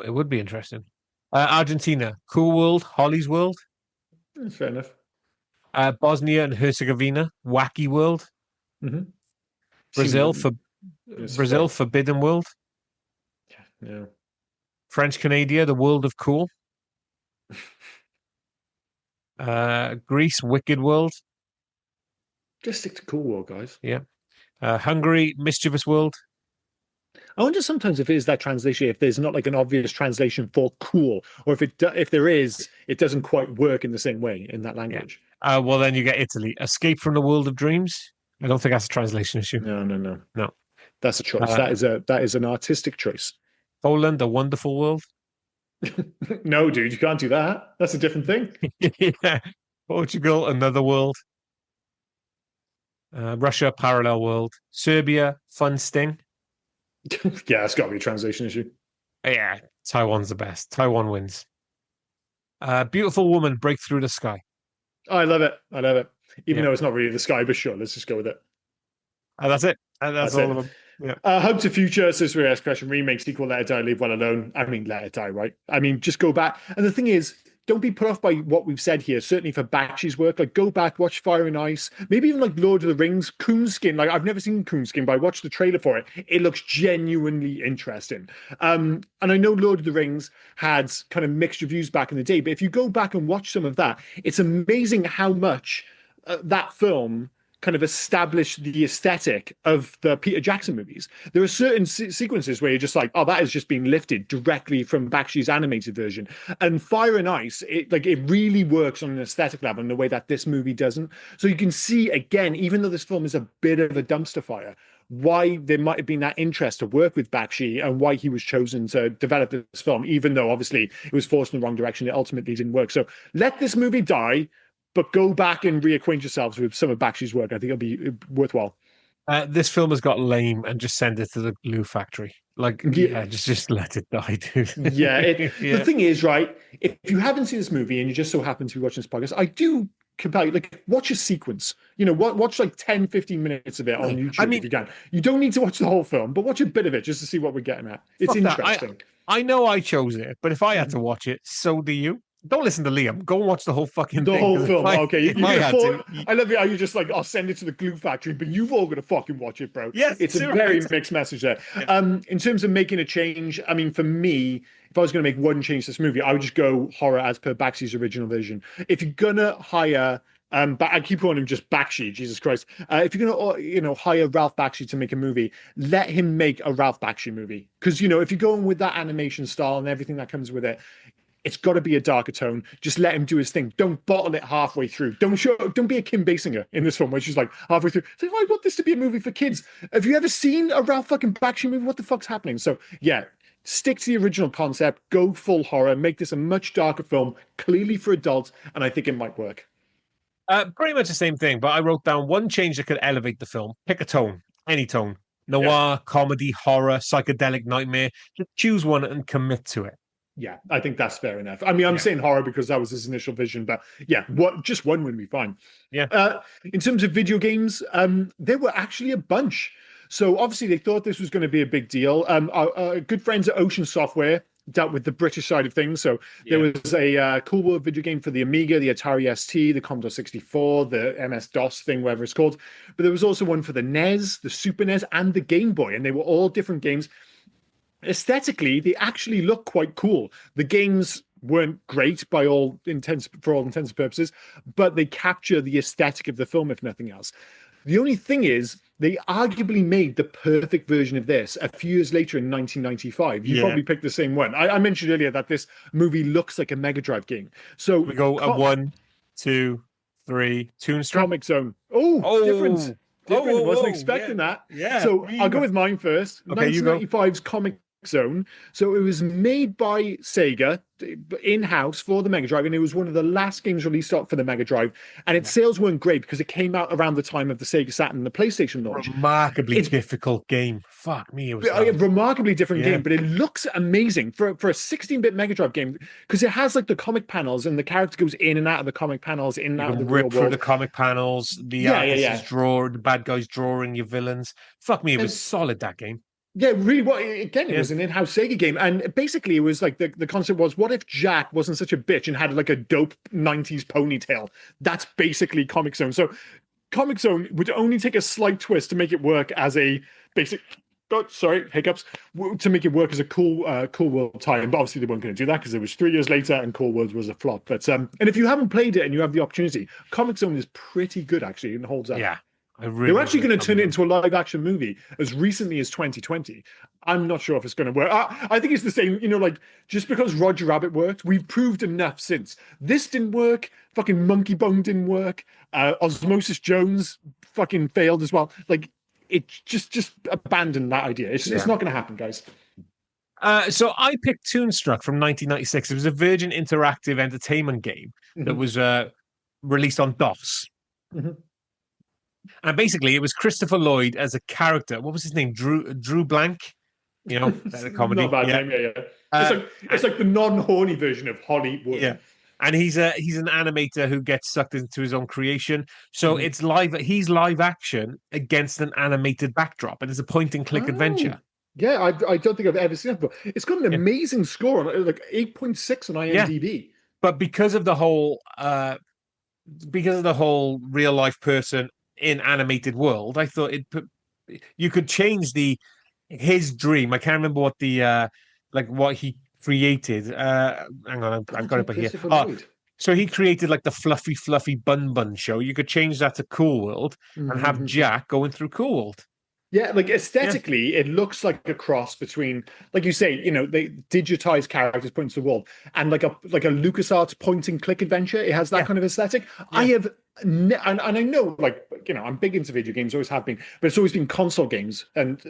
It would be interesting. Argentina, Cool World, Holly's World. That's fair enough. Bosnia and Herzegovina, Wacky World. Brazil, Forbidden World. Yeah. French Canada, the World of Cool. Greece, Wicked World. Just stick to Cool World, guys. Yeah. Hungary, Mischievous World. I wonder sometimes if it is that translation, if there's not an obvious translation for cool, or if there is, it doesn't quite work in the same way in that language. Well, then you get Italy, Escape from the World of Dreams. I don't think that's a translation issue. No. No. That's a choice. Uh, That is an artistic choice. Poland, a wonderful world. No, dude, you can't do that. That's a different thing. Yeah. Portugal, another world. Russia, parallel world. Serbia, fun sting. Yeah, it's got to be a translation issue. Yeah, Taiwan's the best. Taiwan wins. Beautiful woman, break through the sky. Oh, I love it. I love it. Even Yeah. though it's not really the sky, but sure, let's just go with it. And that's it. And that's all it. of them. Yeah. Hope to Future, Sister Ask Question, remake, sequel, Let It Die, Leave Well Alone. I mean, Let It Die, right? I mean, just go back. And the thing is, don't be put off by what we've said here, certainly for Bakshi's work. Like, go back, watch Fire and Ice, maybe even like Lord of the Rings, Coonskin. Like, I've never seen Coonskin, but I watched the trailer for it. It looks genuinely interesting. And I know Lord of the Rings had kind of mixed reviews back in the day, but if you go back and watch some of that, it's amazing how much that film kind of established the aesthetic of the Peter Jackson movies. There are certain sequences where you're just like, oh, that has just been lifted directly from Bakshi's animated version. And Fire and Ice, it really works on an aesthetic level in a way that this movie doesn't. So you can see, again, even though this film is a bit of a dumpster fire, why there might have been that interest to work with Bakshi and why he was chosen to develop this film, even though obviously it was forced in the wrong direction. It ultimately didn't work. So let this movie die, but go back and reacquaint yourselves with some of Bakshi's work. I think it'll be worthwhile. This film has got lame and just send it to the glue factory. Like, yeah, just let it die, dude. Yeah, The thing is, right, if you haven't seen this movie and you just so happen to be watching this podcast, I do compel you, like, watch a sequence. You know, watch like 10, 15 minutes of it on YouTube if you can. You don't need to watch the whole film, but watch a bit of it just to see what we're getting at. It's interesting. I know I chose it, but if I had to watch it, so do you. Don't listen to Liam. Go and watch the whole fucking thing. The whole film. Okay. I love it how you're just like, I'll send it to the glue factory, but you've all got to fucking watch it, bro. Yes. It's a very mixed message there. Yeah. In terms of making a change, I mean, for me, if I was going to make one change to this movie, I would just go horror as per Bakshi's original version. If you're going to hire... but I keep calling him just Bakshi, Jesus Christ. If you're gonna, hire Ralph Bakshi to make a movie, let him make a Ralph Bakshi movie. Because if you're going with that animation style and everything that comes with it, it's got to be a darker tone. Just let him do his thing. Don't bottle it halfway through. Don't be a Kim Basinger in this film where she's like halfway through. It's like, I want this to be a movie for kids. Have you ever seen a Ralph fucking Bakshi movie? What the fuck's happening? So yeah, stick to the original concept. Go full horror. Make this a much darker film, clearly for adults, and I think it might work. Pretty much the same thing, but I wrote down one change that could elevate the film. Pick a tone, any tone. Noir, comedy, horror, psychedelic nightmare. Just choose one and commit to it. Yeah, I think that's fair enough. I mean, I'm saying horror because that was his initial vision, but yeah, just one would be fine. Yeah. In terms of video games, there were actually a bunch. So obviously they thought this was going to be a big deal. Our good friends at Ocean Software dealt with the British side of things. So there was a Cool World video game for the Amiga, the Atari ST, the Commodore 64, the MS-DOS thing, whatever it's called. But there was also one for the NES, the Super NES, and the Game Boy, and they were all different games. Aesthetically, they actually look quite cool. The games weren't great for all intents and purposes, but they capture the aesthetic of the film, if nothing else. The only thing is, they arguably made the perfect version of this a few years later in 1995. You probably picked the same one. I mentioned earlier that this movie looks like a Mega Drive game. So we go a 1, 2, 3, Toonstruck. Comic Zone. Oh, different. Wasn't expecting that. Yeah. So I'll go with mine first. Okay, 1995's Comic Zone. So it was made by Sega in-house for the Mega Drive, and it was one of the last games released for the Mega Drive, and its sales weren't great because it came out around the time of the Sega Saturn and the PlayStation launch. Remarkably difficult game. Fuck me, it was a remarkably different game, but it looks amazing for a 16-bit Mega Drive game because it has like the comic panels and the character goes in and out of the comic panels, in and out of the real world. Through the comic panels, the the bad guys drawing your villains. Fuck me, it was solid, that game. Yeah, really. Well, again, it was an in-house Sega game, and basically, it was like the concept was, what if Jack wasn't such a bitch and had like a dope '90s ponytail? That's basically Comic Zone. So, Comic Zone would only take a slight twist to make it work as a basic. Oh, sorry, hiccups. To make it work as a cool world tie-in, but obviously they weren't going to do that because it was 3 years later and Cool World was a flop. But and if you haven't played it and you have the opportunity, Comic Zone is pretty good actually and holds up. Yeah. I They were really actually enjoyed going to turn it Commando. into a live action movie as recently as 2020. I'm not sure if it's going to work. I think it's the same, like just because Roger Rabbit worked, we've proved enough since. This didn't work. Fucking Monkey Bone didn't work. Osmosis Jones fucking failed as well. Like it just abandoned that idea. It's Yeah. not going to happen, guys. So I picked Toonstruck from 1996. It was a Virgin Interactive entertainment game that Mhm. was released on DOS. Mhm. And basically, it was Christopher Lloyd as a character. What was his name? Drew Blank. It's The not a comedy. bad Yeah. name, yeah. It's Uh, like it's like the non-horny version of Holly Would. yeah. And he's an animator who gets sucked into his own creation. So Mhm. it's live. He's live action against an animated backdrop, and it's a point and click Oh, adventure. yeah. I don't think I've ever seen it before. It's got an Yeah. amazing score on it, like 8.6 on Yeah. IMDb. But because of the whole real life person in animated world, I thought you could change his dream. I can't remember what the like what he created. Hang on, I've God, got yeah, it here. Christopher Oh, Lloyd. so he created like the fluffy bun show. You could change that to Cool World and have Mhm. Jack going through Cool World. Yeah, like Yeah, aesthetically, it looks like a cross between, like you say, they digitize characters pointing to the wall, and like a LucasArts point and click adventure. It has that yeah, kind of aesthetic. I yeah, have, and I know, like I'm big into video games, always have been, but it's always been console games. And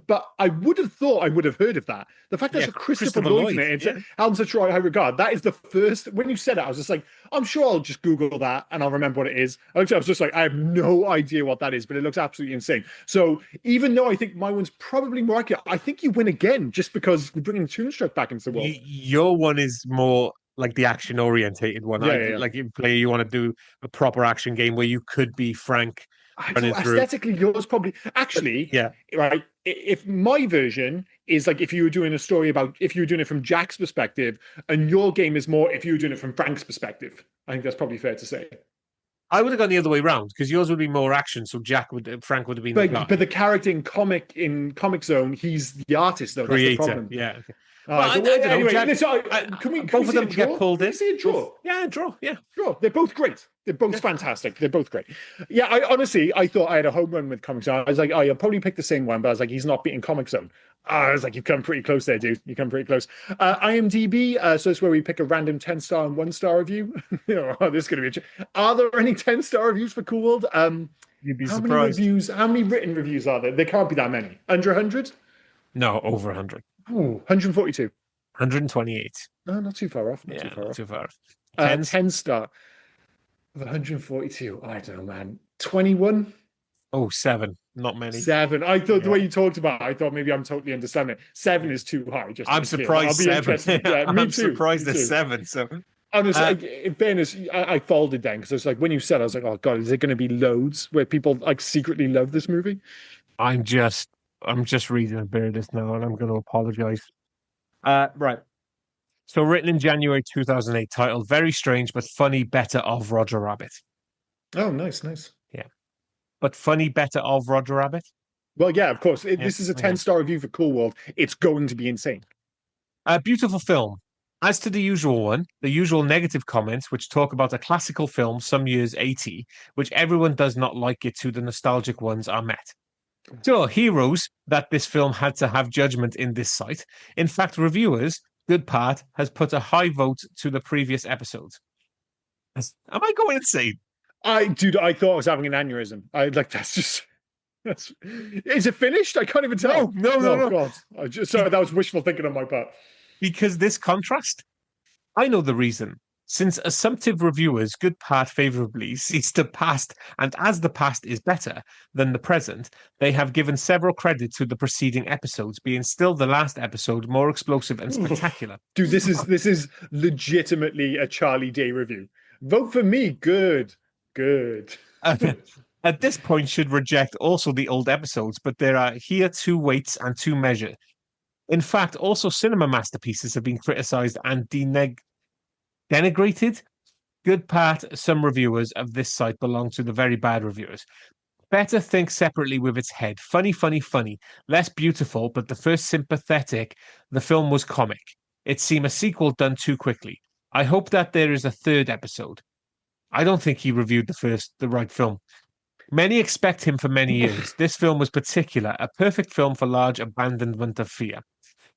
but I would have thought I would have heard of that. The fact there's yeah. a Christopher Christopher Lloyd in Lloyd. it, it's Yeah, held such high regard. That is the first. When you said it, I was just like, I'm sure I'll just Google that and I'll remember what it is. I was just like, I have no idea what that is, but it looks absolutely insane. So even though I think my one's probably more accurate, I think you win again just because you're bringing Toonstruck back into the world. your one is more like the action orientated one. Yeah, I yeah, yeah. like you play. You want to do a proper action game where you could be Frank I running thought through. aesthetically yours probably actually Yeah, right. If my version is like if you were doing a story about if you were doing it from Jack's perspective, and your game is more if you were doing it from Frank's perspective. I think that's probably fair to say. I would have gone the other way around because yours would be more action. So Frank would have been the But guy, the character in Comic Zone, he's the artist though. That's the creator. problem. Yeah. Okay. All Well, right. So I don't know, anyway, Jack. listen, can we Both of see a them get draw? pulled Can we in. see a draw? Yeah, draw. Yeah. Draw. They're both great. They're both fantastic. They're both great. Yeah, I thought I had a home run with Comic Zone. I was like, oh, you'll probably pick the same one, but I was like, he's not beating Comic Zone. I was like, you've come pretty close there, dude. You come pretty close. IMDb, so it's where we pick a random 10-star and 1-star review. Oh, this is going to be Are there any 10-star reviews for Cool World? You'd be How many surprised. reviews? How many written reviews are there? There can't be that many. Under 100? No, over 100. Ooh, 142. 128. No, not too far off. Not too Yeah, far not off. too far. Tens? 10 star of 142. I don't know, man. 21? Oh, seven. Not many. 7. I thought the Yeah. way you talked about it, I thought maybe I'm totally understanding it. 7 is too high. Just to I'm be clear. surprised I'll be seven. interested. Yeah, me I'm too. surprised Me there's too. seven. So Honestly, in fairness, I folded then because it's like when you said, I was like, oh god, is there going to be loads where people like secretly love this movie? I'm just reading a bit of this now and I'm going to apologize. Right. So written in January 2008, titled Very Strange but Funny Better of Roger Rabbit. Oh, nice, nice. Yeah. But funny better of Roger Rabbit? Well, yeah, of course. Yeah. This is a Okay. 10-star review for Cool World. It's going to be insane. A beautiful film. As to the usual one, the usual negative comments, which talk about a classical film, some years 80, which everyone does not like it to the nostalgic ones, are met. So, heroes that this film had to have judgment in this site. In fact, reviewers, Good Part, has put a high vote to the previous episodes. Am I going insane? Dude, I thought I was having an aneurysm. Is it finished? I can't even tell. No. God. Sorry, that was wishful thinking on my part. Because this contrast, I know the reason. Since assumptive reviewers Good Part favorably sees the past, and as the past is better than the present, they have given several credit to the preceding episodes, being still the last episode more explosive and spectacular. Dude, this is legitimately a Charlie Day review. Vote for me. Good. At this point, should reject also the old episodes, but there are here two weights and two measures. In fact, also cinema masterpieces have been criticized and denigrated. Good Part, some reviewers of this site belong to the very bad reviewers. Better think separately with its head. Funny. Less beautiful, but the first sympathetic. The film was comic. It seemed a sequel done too quickly. I hope that there is a third episode. I don't think he reviewed the right film. Many expect him for many years. This film was particular, a perfect film for large abandonment of fear.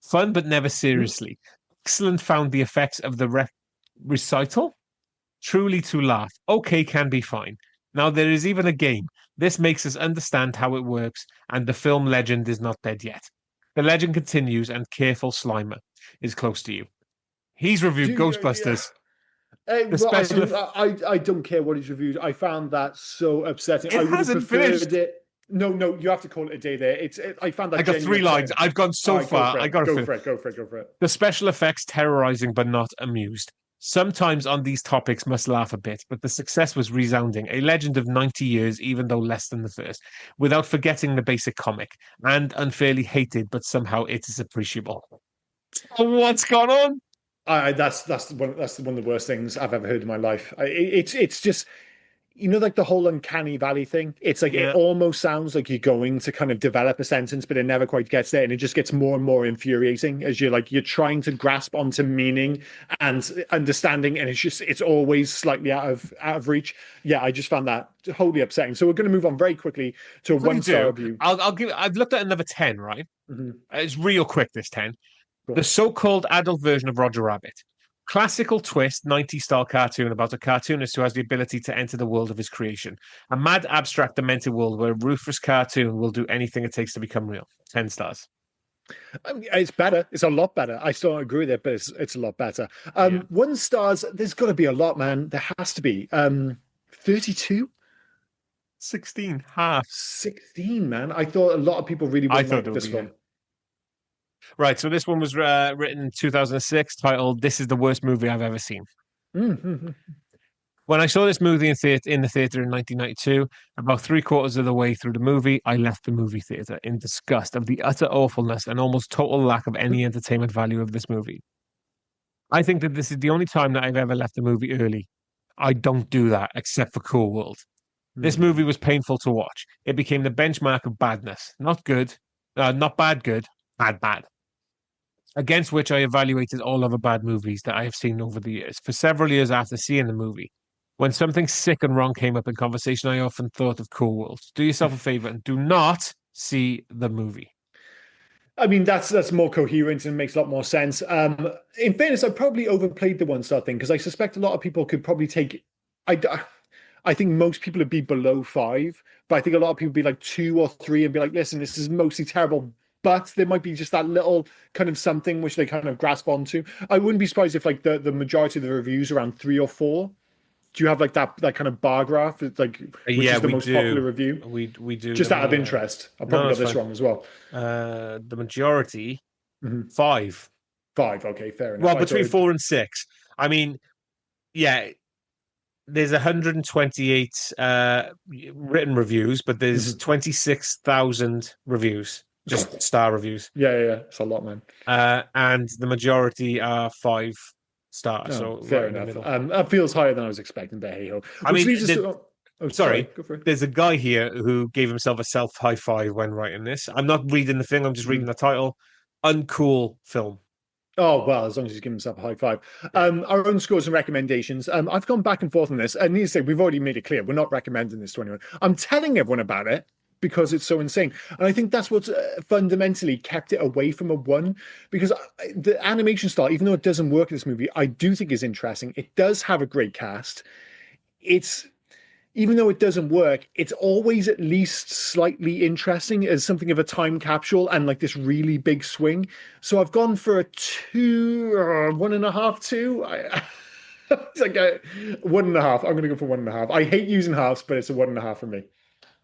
Fun but never seriously. Excellent found the effects of the recital truly to laugh. Okay, can be fine. Now there is even a game. This makes us understand how it works, and the film legend is not dead yet. The legend continues, and careful Slimer is close to you. He's reviewed Yeah. Ghostbusters. The Well, special. I don't care what he's reviewed. I found that so upsetting. It I would have hasn't preferred finished. it. No, you have to call it a day there. I found I that got genuinely three lines. upsetting. I've gone All so right, go far. for I it. got to Go finish. for it. Go for it. Go for it. The special effects terrorizing but not amused. Sometimes on these topics must laugh a bit, but the success was resounding. A legend of 90 years, even though less than the first, without forgetting the basic comic, and unfairly hated, but somehow it is appreciable. What's gone on? That's one of the worst things I've ever heard in my life. It's just like the whole uncanny valley thing. It's like it Yeah. almost sounds like you're going to kind of develop a sentence, but it never quite gets there, and it just gets more and more infuriating as you're trying to grasp onto meaning and understanding, and it's always slightly out of reach. Yeah, I just found that wholly upsetting. So we're going to move on very quickly to a What do you 1 star do? review. I'll give. I've looked at another 10. Right, it's real quick. This 10. The Cool. so-called adult version of Roger Rabbit. Classical twist, 90s style cartoon about a cartoonist who has the ability to enter the world of his creation. A mad, abstract, demented world where a ruthless cartoon will do anything it takes to become real. 10 stars. I mean, it's better. It's a lot better. I still don't agree with it, but it's a lot better. Yeah. 1 stars. There's got to be a lot, man. There has to be. 32. 16, half. 16, man. I thought a lot of people really I wouldn't thought like it would this be. film. Right, so this one was written in 2006, titled "This is the worst movie I've ever seen." Mm-hmm. When I saw this movie in the theater in 1992, about three-quarters of the way through the movie, I left the movie theater in disgust of the utter awfulness and almost total lack of any entertainment value of this movie. I think that this is the only time that I've ever left a movie early. I don't do that except for Cool World. This movie was painful to watch. It became the benchmark of badness. Not good, not bad good, bad bad. Against which I evaluated all other bad movies that I have seen over the years. For several years after seeing the movie, when something sick and wrong came up in conversation, I often thought of Cool World. Do yourself a favor and do not see the movie. I mean, that's more coherent and makes a lot more sense. In fairness, I probably overplayed the 1 star thing because I suspect a lot of people could probably take. I think most people would be below 5, but I think a lot of people would be like 2 or 3 and be like, listen, this is mostly terrible. But there might be just that little kind of something which they kind of grasp onto. I wouldn't be surprised if like the majority of the reviews around 3 or 4. Do you have like that kind of bar graph? It's like which Yeah, is the we most do. popular review? We do. Just out of interest. I probably got this wrong as well. The majority, Mhm. 5. 5. Okay, fair enough. Well, I between thought 4 and 6. I mean, yeah, there's 128 written reviews, but there's 26,000 reviews, just star reviews. Yeah. It's a lot, man. And the majority are 5 stars. So Fair right in the enough. middle. That feels higher than I was expecting, but hey ho. I mean, Leads us to, sorry, go for it. there's a guy here who gave himself a self high five when writing this. I'm not reading the thing, I'm just reading the title. Uncool film. Oh, well, as long as he's giving himself a high five. Our own scores and recommendations. I've gone back and forth on this. And need to say, we've already made it clear we're not recommending this to anyone. I'm telling everyone about it because it's so insane. And I think that's what's fundamentally kept it away from a 1. Because the animation style, even though it doesn't work in this movie, I do think is interesting. It does have a great cast. Even though it doesn't work, it's always at least slightly interesting as something of a time capsule and like this really big swing. So I've gone for a 2, 1.5, 2. It's like a 1.5. I'm going to go for 1.5. I hate using halves, but it's a 1.5 for me.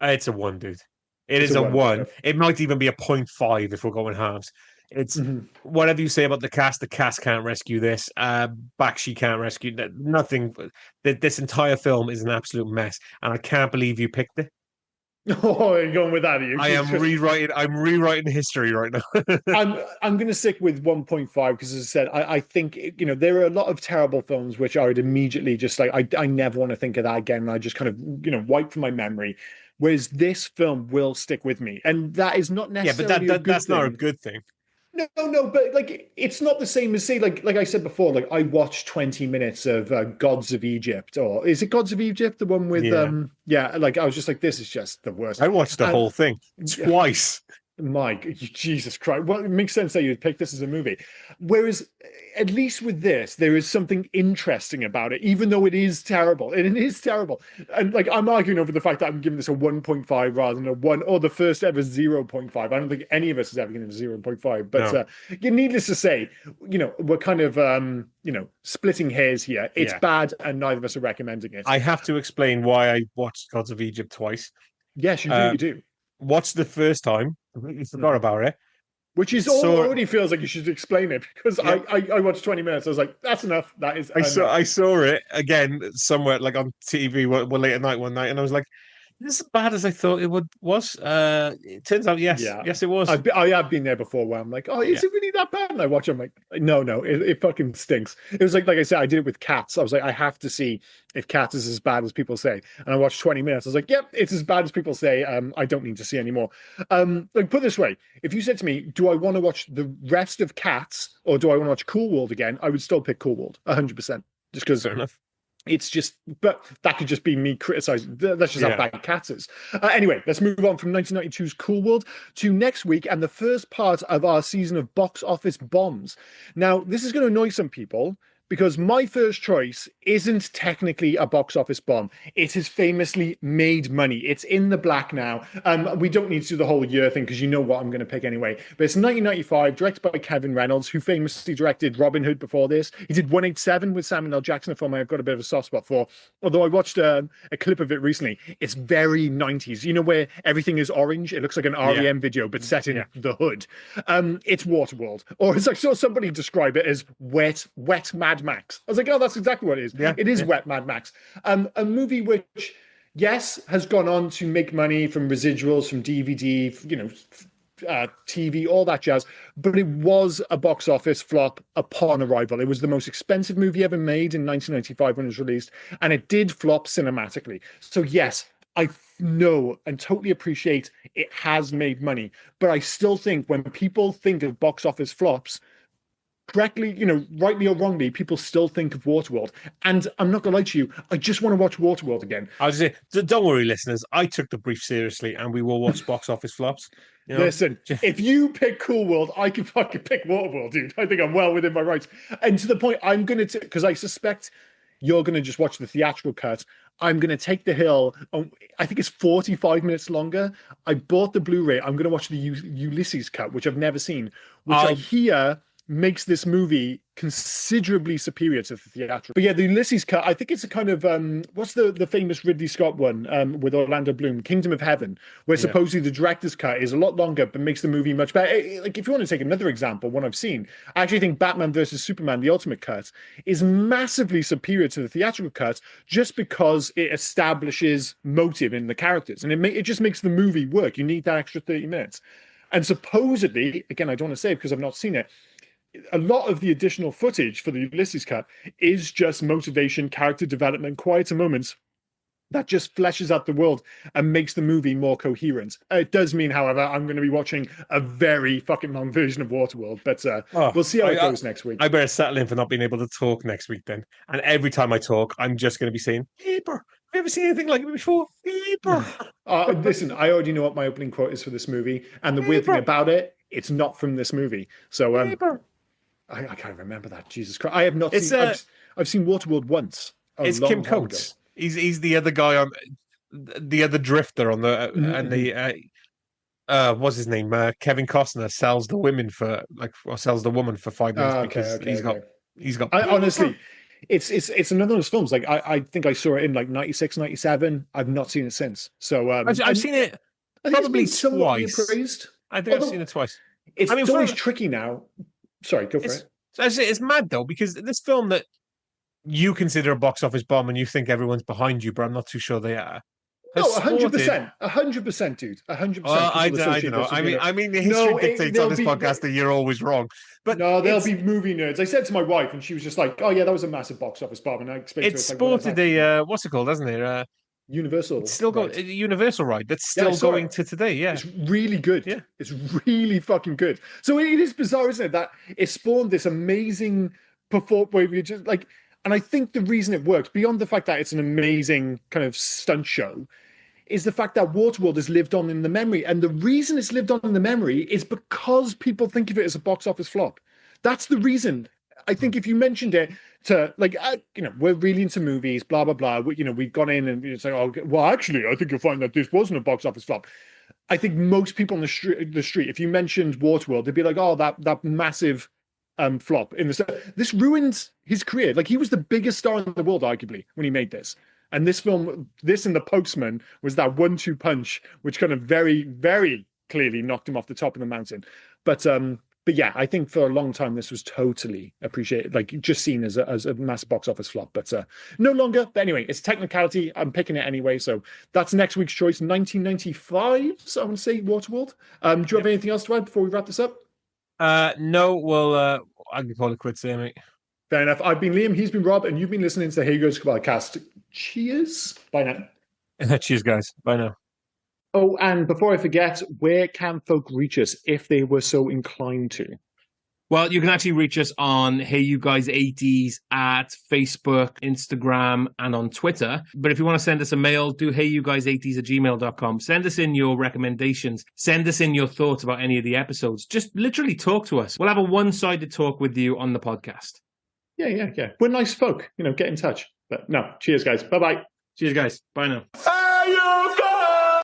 It's a 1, dude. It's a 1. It might even be a 0.5 if we're going halves. It's whatever you say about the cast can't rescue this. Bakshi can't rescue nothing. This entire film is an absolute mess, and I can't believe you picked it. Oh, you're going with that, are you? I'm rewriting history right now. I'm going to stick with 1.5 because, as I said, I think there are a lot of terrible films which I would immediately just like I never want to think of that again. And I just kind of wipe from my memory. Whereas this film will stick with me, and that is not necessarily that's not a good thing. No, but like it's not the same as say like I said before. Like I watched 20 minutes of Gods of Egypt, or is it Gods of Egypt, the one with Yeah. yeah? Like I was just like, this is just the worst. I watched the And whole thing twice. Mike, Jesus Christ. Well, it makes sense that you'd pick this as a movie. Whereas, at least with this, there is something interesting about it, even though it is terrible. And it is terrible. And like, I'm arguing over the fact that I'm giving this a 1.5 rather than a 1 or the first ever 0.5. I don't think any of us is ever going to 0.5. But No. needless to say, we're kind of, splitting hairs here. It's Yeah. bad, and neither of us are recommending it. I have to explain why I watched Gods of Egypt twice. Yes, you do. You do. Watched the first time, completely forgot about it. Which is already feels like you should explain it, because Yeah. I watched 20 minutes. I was like, that's enough. That is enough. I saw it again somewhere like on TV late at night one night, and I was like, "This is as bad as I thought it was." It turns out, yes, Yeah. yes, it was. I have been there before where I'm like, oh, is Yeah. it really that bad? And I watch it, I'm like, no, it fucking stinks. It was like I said, I did it with Cats. I was like, I have to see if Cats is as bad as people say. And I watched 20 minutes. I was like, yep, it's as bad as people say. I don't need to see anymore. Like, put it this way, if you said to me, do I want to watch the rest of Cats or do I want to watch Cool World again? I would still pick Cool World, 100%. Just because Fair enough. it's just, but that could just be me criticizing. That's just how bad Cats is. Anyway, let's move on from 1992's Cool World to next week and the first part of our season of box office bombs. Now, this is going to annoy some people because my first choice isn't technically a box office bomb. It has famously made money. It's in the black now. We don't need to do the whole year thing because you know what I'm going to pick anyway. But it's 1995, directed by Kevin Reynolds, who famously directed Robin Hood before this. He did 187 with Samuel L. Jackson, a film I've got a bit of a soft spot for. Although I watched a clip of it recently. It's very 90s. You know where everything is orange? It looks like an REM video, but set in the hood. It's Waterworld. Or as I saw somebody describe it as wet Mad Max. I was like, oh, that's exactly what it is. Yeah, it is wet Mad Max. A movie which, yes, has gone on to make money from residuals, from DVD, TV, all that jazz, but it was a box office flop upon arrival. It was the most expensive movie ever made in 1995 when it was released, and it did flop cinematically. So yes, I know and totally appreciate it has made money, but I still think when people think of box office flops, correctly, rightly or wrongly, people still think of Waterworld. And I'm not gonna lie to you, I just want to watch Waterworld again. I was say, don't worry, listeners. I took the brief seriously, and we will watch box office flops. Listen, if you pick Cool World, I can fucking pick Waterworld, dude. I think I'm well within my rights. And to the point, I'm gonna because I suspect you're gonna just watch the theatrical cut. I'm going to take the hill. I think it's 45 minutes longer. I bought the Blu-ray. I'm going to watch the Ulysses cut, which I've never seen, which I hear makes this movie considerably superior to the theatrical. But yeah, the Ulysses cut, I think it's a kind of what's the famous Ridley Scott one with Orlando Bloom, Kingdom of Heaven, where supposedly the director's cut is a lot longer but makes the movie much better. Like, if you want to take another example, one I've seen, I actually think Batman versus Superman, the ultimate cut, is massively superior to the theatrical cut just because it establishes motive in the characters, and it just makes the movie work. You need that extra 30 minutes. And supposedly, again, I don't want to say it because I've not seen it, a lot of the additional footage for the Ulysses cut is just motivation, character development, quieter moments that just fleshes out the world and makes the movie more coherent. It does mean, however, I'm going to be watching a very fucking long version of Waterworld, but we'll see how it goes next week. I better settle in for not being able to talk next week then. And every time I talk, I'm just going to be saying, Paper. Have you ever seen anything like it before? Paper. Listen, I already know what my opening quote is for this movie, and the weird thing about it, it's not from this movie. So I can't remember that. Jesus Christ. I have not seen I've seen Waterworld once. It's Kim Coates. He's the other guy on the other drifter on the and the what's his name? Kevin Costner sells the women for sells the woman for 5 minutes because he's got honestly, it's another of those films. Like I think I saw it in like 96, 97. I've not seen it since. So I've seen it probably twice. Praised. I think I've seen it twice. It's always tricky now. Sorry, go for it. It's mad though, because this film that you consider a box office bomb and you think everyone's behind you, but I'm not too sure they are. No, 100%, 100%, dude, 100%. I don't know. I mean, the history dictates on this podcast that you're always wrong. But no, there'll be movie nerds. I said to my wife, and she was just like, "Oh yeah, that was a massive box office bomb." And I explained to her, sported a what's it called, hasn't it? Universal. It's still going. Right. Universal ride. That's Yeah, I still saw going it. to today. Yeah. It's really good. Yeah. It's really fucking good. So it is bizarre, isn't it? That it spawned this amazing perform where you just like, and I think the reason it works, beyond the fact that it's an amazing kind of stunt show, is the fact that Waterworld has lived on in the memory. And the reason it's lived on in the memory is because people think of it as a box office flop. That's the reason. I think if you mentioned it to like, we're really into movies, blah, blah, blah. We've gone in and it's like, oh, well, actually, I think you'll find that this wasn't a box office flop. I think most people on the street, if you mentioned Waterworld, they'd be like, oh, that massive flop in the. This ruined his career. Like he was the biggest star in the world, arguably, when he made this. And this film, this and The Postman, was that 1-2 punch, which kind of very, very clearly knocked him off the top of the mountain. But yeah, I think for a long time this was totally appreciated, like just seen as a mass box office flop. But no longer. But anyway, it's technicality. I'm picking it anyway. So that's next week's choice, 1995. So I want to say Waterworld. Do you have anything else to add before we wrap this up? No. Well, I can call it quits there, mate. Fair enough. I've been Liam, he's been Rob, and you've been listening to the Here You Goes podcast. Cheers. Bye now. Cheers, guys. Bye now. Oh, and before I forget, where can folk reach us if they were so inclined to? Well, you can actually reach us on Hey You Guys 80s at Facebook, Instagram, and on Twitter. But if you want to send us a mail, do heyyouguys80s@gmail.com. Send us in your recommendations. Send us in your thoughts about any of the episodes. Just literally talk to us. We'll have a one-sided talk with you on the podcast. Yeah. We're nice folk. Get in touch. But no, cheers, guys. Bye-bye. Cheers, guys. Bye now.